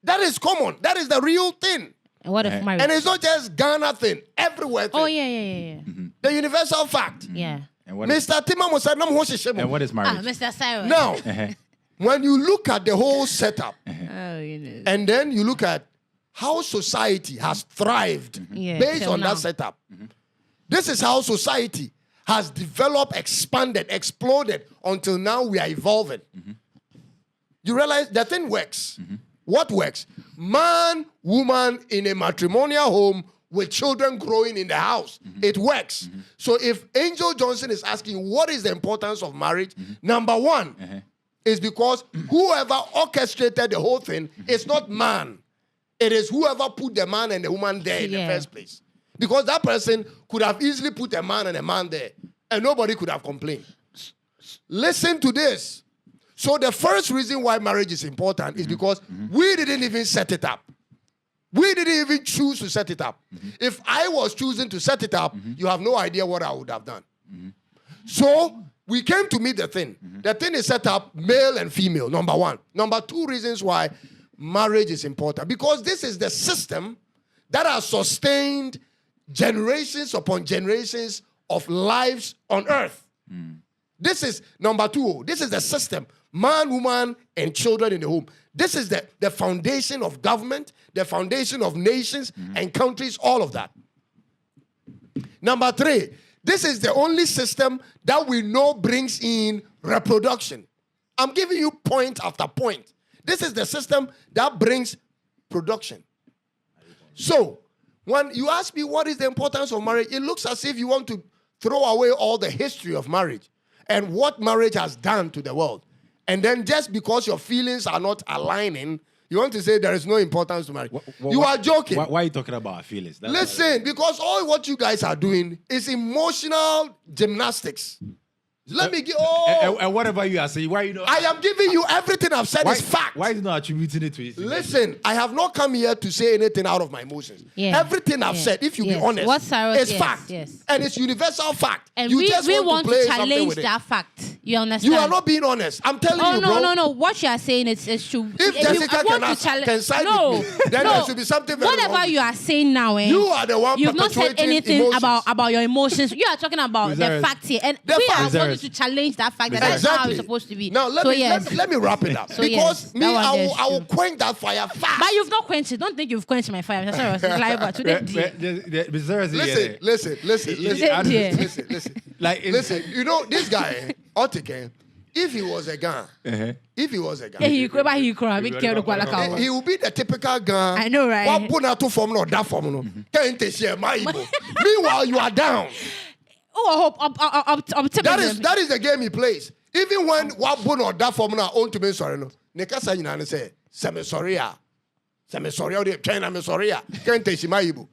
That is common. That is the real thing. And what if marriage? And it's not just Ghana thing. Everywhere thing. Oh, yeah. Mm-hmm. The universal fact. Yeah. And what Mr. Timamo said, and what is marriage? Mr. Cyrus. Now, when you look at the whole setup, and then you look at how society has thrived based on that setup, this is how society has developed, expanded, exploded until now we are evolving. You realize the thing works. What works? Man, woman in a matrimonial home with children growing in the house. It works. So if Angel Johnson is asking what is the importance of marriage, number one is because whoever orchestrated the whole thing is not man. It is whoever put the man and the woman there in the first place. Because that person could have easily put a man and a man there and nobody could have complained. Listen to this. So the first reason why marriage is important is because we didn't even set it up. We didn't even choose to set it up. If I was choosing to set it up, you have no idea what I would have done. So we came to meet the thing. The thing is set up male and female, number one. Number two reasons why marriage is important? Because this is the system that has sustained generations upon generations of lives on earth. This is number 2. This is the system. Man, woman, and children in the home. This is the foundation of government, the foundation of nations and countries, all of that. Number 3, this is the only system that we know brings in reproduction. I'm giving you point after point. This is the system that brings production. So, when you ask me what is the importance of marriage, it looks as if you want to throw away all the history of marriage and what marriage has done to the world. And then just because your feelings are not aligning, you want to say there is no importance to marriage. You are joking. Why are you talking about feelings? Listen, because all what you guys are doing is emotional gymnastics. Let me give. And whatever you are saying, why you know? I am giving you everything I've said is fact. Why is not attributing it to it? Listen, I have not come here to say anything out of my emotions. Yeah. Everything I've said, if you be honest, is fact. Yes. And it's universal fact. And you we just want to play to challenge with that fact. You understand? You are not being honest. I'm telling you, bro. No. What you are saying is true. If Jessica can side with me, then there should be something very whatever wrong. you are saying now, You are the one you've not said anything emotions. about your emotions. You are talking about the fact here. And we are wanting to challenge that fact. That's how it's supposed to be. Now, let me wrap it up. Because I will quench that fire fast. But you've not quenched it. Don't think you've quenched my fire. Listen. Listen, you know, this guy, Otike, if he was a Ghana, he will be the typical Ghana. I know, right? Meanwhile, you are down. Optimism. That is the game he plays. Even when Wabun or that formula own to me sorry no. Nekasa yina say seme sorry o de train me sorry a. Can't take my ibu.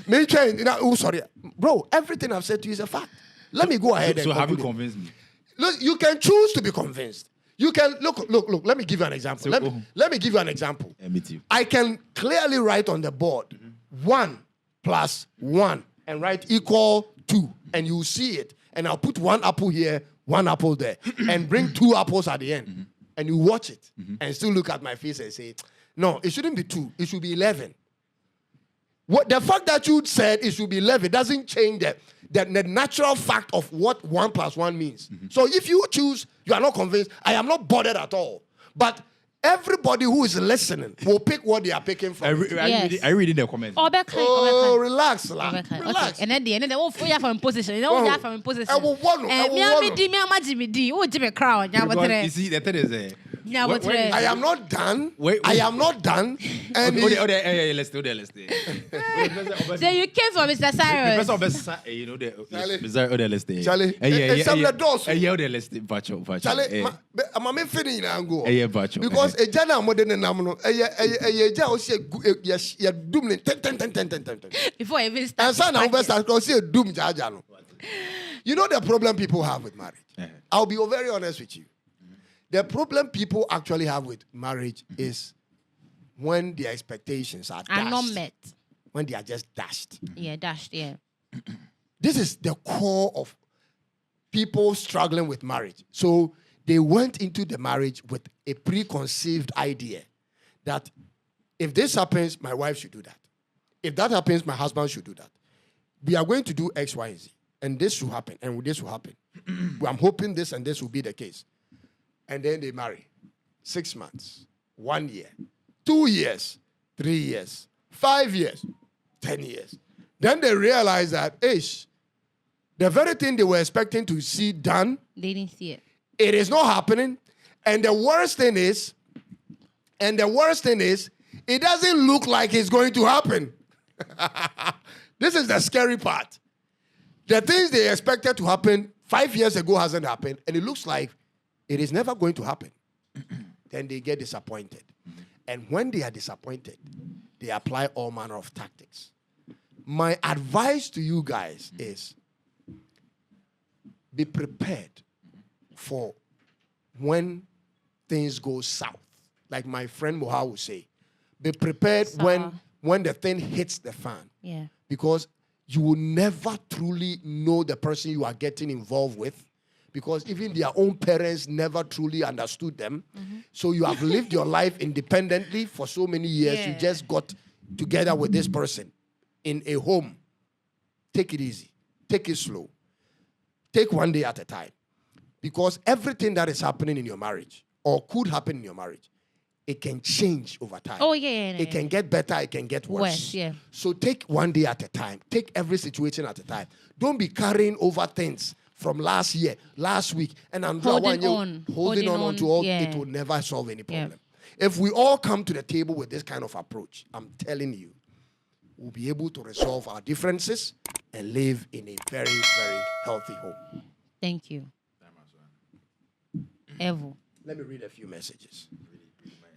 Me train sorry. Bro, everything I've said to you is a fact. Let me go ahead. So have you convinced me? Look, you can choose to be convinced. You can look. Let me give you an example. Let me give you an example. Me too. I can clearly write on the board 1 + 1 and write equal 2, and you see it. And I'll put 1 apple here, 1 apple there, and bring 2 apples at the end. And you watch it and still look at my face and say, no, it shouldn't be 2. It should be 11. The fact that you said it should be 11 doesn't change the natural fact of what 1 + 1 means. So if you choose, you are not convinced, I am not bothered at all. But everybody who is listening will pick what they are picking from. I read in the comments. Relax. Relax. And then the we have from position. You know, we have from position. I will want. You see, the thing is, I am not done. I am not done. And let's do. So you came from Mr. Cyrus. You know the Charlie, some the doors. Charlie, I'm finishing and go. Because a jana more than a namuno. A doom 10. Before even start. And son, I'm best to see a doom jajano. You know the problem people have with marriage. I'll be very honest with you. The problem people actually have with marriage is when their expectations are dashed. Not met. When they are just dashed. Yeah, dashed, yeah. This is the core of people struggling with marriage. So they went into the marriage with a preconceived idea that if this happens, my wife should do that. If that happens, my husband should do that. We are going to do X, Y, and Z. And this will happen, and this will happen. I'm hoping this and this will be the case. And then they marry. 6 months, 1 year, 2 years, 3 years, 5 years, 10 years. Then they realize that, the very thing they were expecting to see done, they didn't see it. It is not happening. And the worst thing is, it doesn't look like it's going to happen. This is the scary part. The things they expected to happen 5 years ago hasn't happened, and it looks like it is never going to happen. Then they get disappointed. And when they are disappointed, they apply all manner of tactics. My advice to you guys is be prepared for when things go south. Like my friend Moha would say, be prepared when the thing hits the fan. Yeah. Because you will never truly know the person you are getting involved with because even their own parents never truly understood them. So you have lived your life independently for so many years. You just got together with this person in a home. Take it easy. Take it slow. Take one day at a time. Because everything that is happening in your marriage or could happen in your marriage, it can change over time. Oh, yeah. It can get better, it can get worse. So take one day at a time. Take every situation at a time. Don't be carrying over things from last year, last week, and I'm holding on to all. It will never solve any problem. If we all come to the table with this kind of approach, I'm telling you, we'll be able to resolve our differences and live in a very, very healthy home. Thank you. Evo. Let me read a few messages.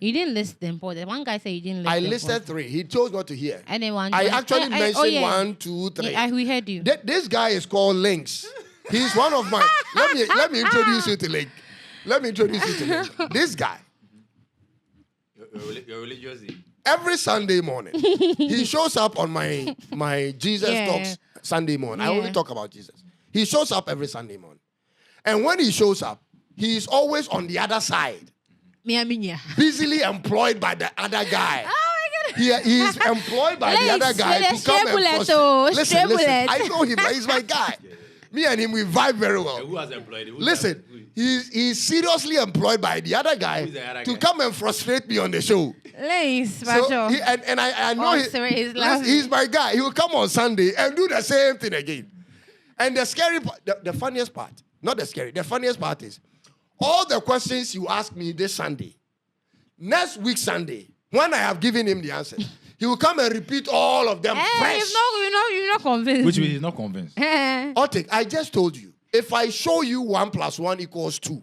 You didn't list them, Paul. The one guy said you didn't list them. I listed 3. He chose not to hear. Anyone? I actually mentioned 1, 2, 3. We heard you. This guy is called Links. He's one of my. Let me introduce you to Link. This guy. You're religious. Every Sunday morning, he shows up on my Jesus Talks Sunday morning. I only talk about Jesus. He shows up every Sunday morning. And when he shows up, he is always on the other side. Busily employed by the other guy. Oh my God. He is employed by the other guy to come and listen. I know him. He's my guy. Me and him, we vibe very well. Who has employed him? Listen, he's seriously employed by the other guy to come and frustrate me on the show. So I know he's my guy. He will come on Sunday and do the same thing again. And the scary part, the funniest part, not the scary, the funniest part is all the questions you ask me this Sunday, next week Sunday, when I have given him the answer, he will come and repeat all of them fresh. You're not convinced. Which means he's not convinced. Otik, I just told you, if I show you 1 + 1 = 2,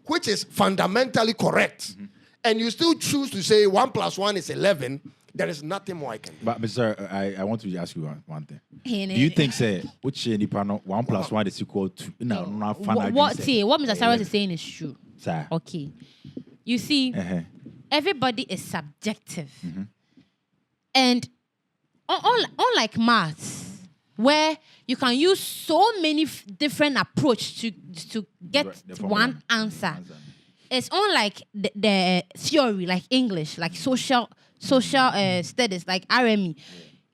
which is fundamentally correct, and you still choose to say 1 + 1 is 11, there is nothing more I can do. But, Mr. I want to ask you one thing. Do you think, say, which 1 + 1 is equal to? What Mr. Cyrus is saying is true. Sir. Okay. You see, everybody is subjective. And unlike maths, where you can use so many different approaches to get one answer, it's unlike the theory, like English, like social studies, like RME.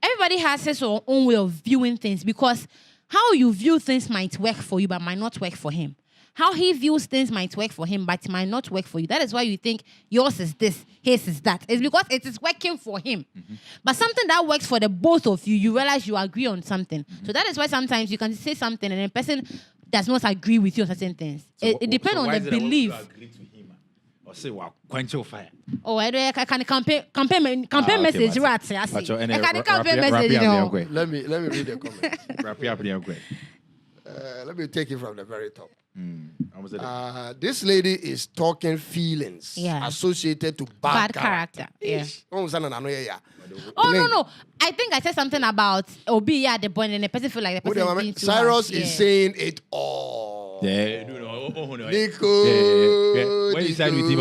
Everybody has his own way of viewing things, because how you view things might work for you but might not work for him. How he views things might work for him but might not work for you. That is why you think yours is this, his is that. It's because it is working for him. But something that works for the both of you, you realize you agree on something. So that is why sometimes you can say something and the person does not agree with you on certain things. So it depends on the belief. Or say, well, quench your fire. Oh, I can campaign message, right? I see. I can campaign message. Let me read the comment. Let me take it from the very top. This lady is talking feelings associated to bad character. Oh, no. I think I said something about Obi at the point and the person feel like the person is being too Cyrus is saying it all. Nico. When you side with him,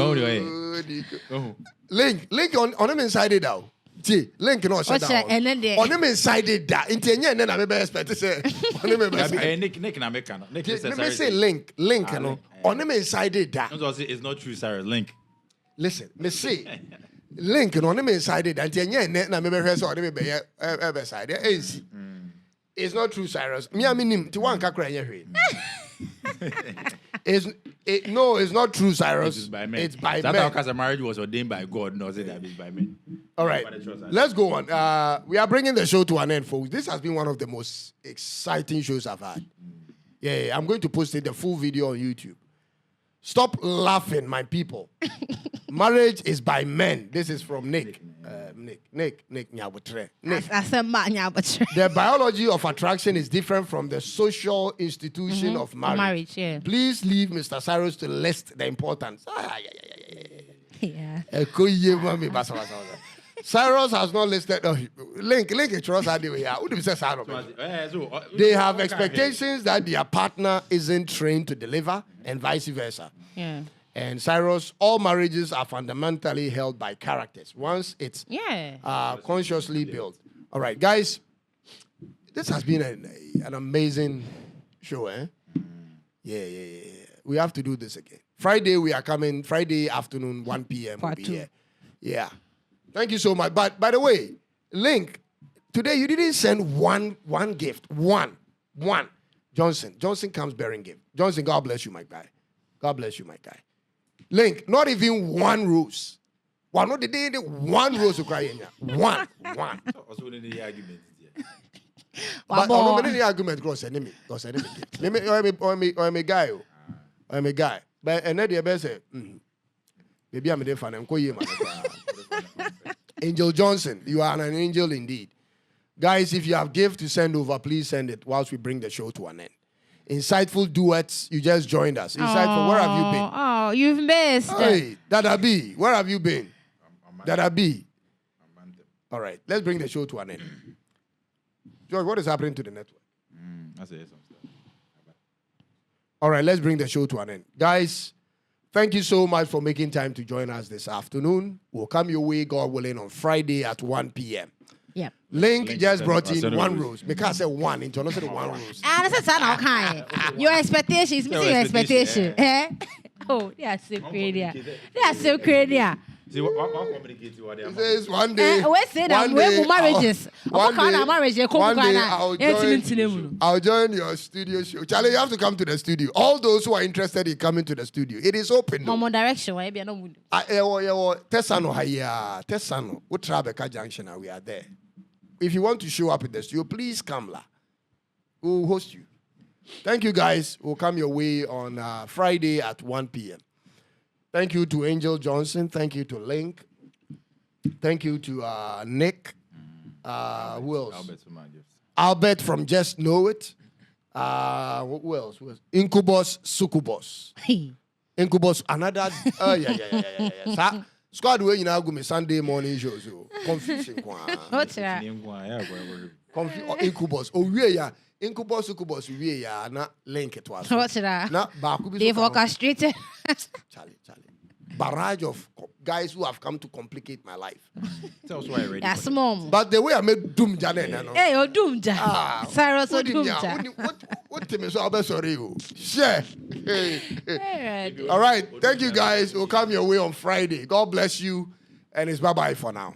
Link on him inside it now. Link no shut down. On him inside it that. Intenye and then I may expect to say. On him Nick na make no. Nick say link no. On him inside it that. It's not true, sir. Link. Listen, me say link no on him inside it that. Intenye and then I may be so on him be side. It's not true, Cyrus. Me him to one kakra nye no, it's not true, Cyrus. It's by men. It's by men. men. That's how marriage was ordained by God. No, say that it's by men. All right, let's go on. We are bringing the show to an end, folks. This has been one of the most exciting shows I've had. Yeah, I'm going to post the full video on YouTube. Stop laughing, my people. Marriage is by men. This is from Nick. Nick Nyabutre. The biology of attraction is different from the social institution of marriage. Please leave Mr. Cyrus to list the importance. Cyrus has not listed. Link they have expectations that their partner isn't trained to deliver, and vice versa. And Cyrus, all marriages are fundamentally held by characters. Once it's consciously built. All right, guys, this has been an amazing show, Yeah. We have to do this again. Friday, we are coming. Friday afternoon, 1 p.m. We'll be here. Yeah. Thank you so much. But by the way, Link, today you didn't send one gift. One. Johnson comes bearing gift. Johnson, God bless you, my guy. God bless you, my guy. Link, not even one rose. One, not the day, one rose to cry in here. One. Also, the argument. But no many argument cross enemy. I'm a guy. I'm a guy. But another best say, maybe I'm a fan. I'm calling Angel Johnson, you are an angel indeed. Guys, if you have gift to send over, please send it whilst we bring the show to an end. Insightful duets, you just joined us. Insightful, where have you been? Oh, you've missed. Hey, Dada B, where have you been? Dada B. All right, let's bring the show to an end. George, what is happening to the network? I say some stuff. All right, let's bring the show to an end. Guys, thank you so much for making time to join us this afternoon. We'll come your way, God willing, on Friday at 1 p.m. Yep. Link just brought in one rose. Because I said one, into another one rose. And that's not kind. Your expectations, your expectation. Eh? Oh, they are so crazy. They are so crazy. See, what communicate what they are. He says one day. Where's it? We're marriages. One day, I'll join your studio show. Charlie, you have to come to the studio. All those who are interested in coming to the studio, it is open. Momo direction. Why be no mood? Tessano haya. Tessano. Utrabeka Junction. We are there. If you want to show up in the studio, please come la. We'll host you. Thank you, guys. We'll come your way on Friday at 1 p.m. Thank you to Angel Johnson. Thank you to Link. Thank you to Nick. Who else? Albert from Just Know It. Who else? Incubus Succubus. Incubus, another. Yeah. Squad way you now go me Sunday morning shows. Confusion. What's that? Incubus. Oh, yeah. Incubus Succubus. Yeah. Na Link it was. What's that? Na Bakubi. They've orchestrated. Charlie. Barrage of guys who have come to complicate my life. Tell us why you're ready. That's mom. But the way I made Doom Janet. Hey, you're doomed. Cyrus, you're doomed. What team is all sorry you? Share. All right. Thank you guys. We'll come your way on Friday. God bless you. And it's bye-bye for now.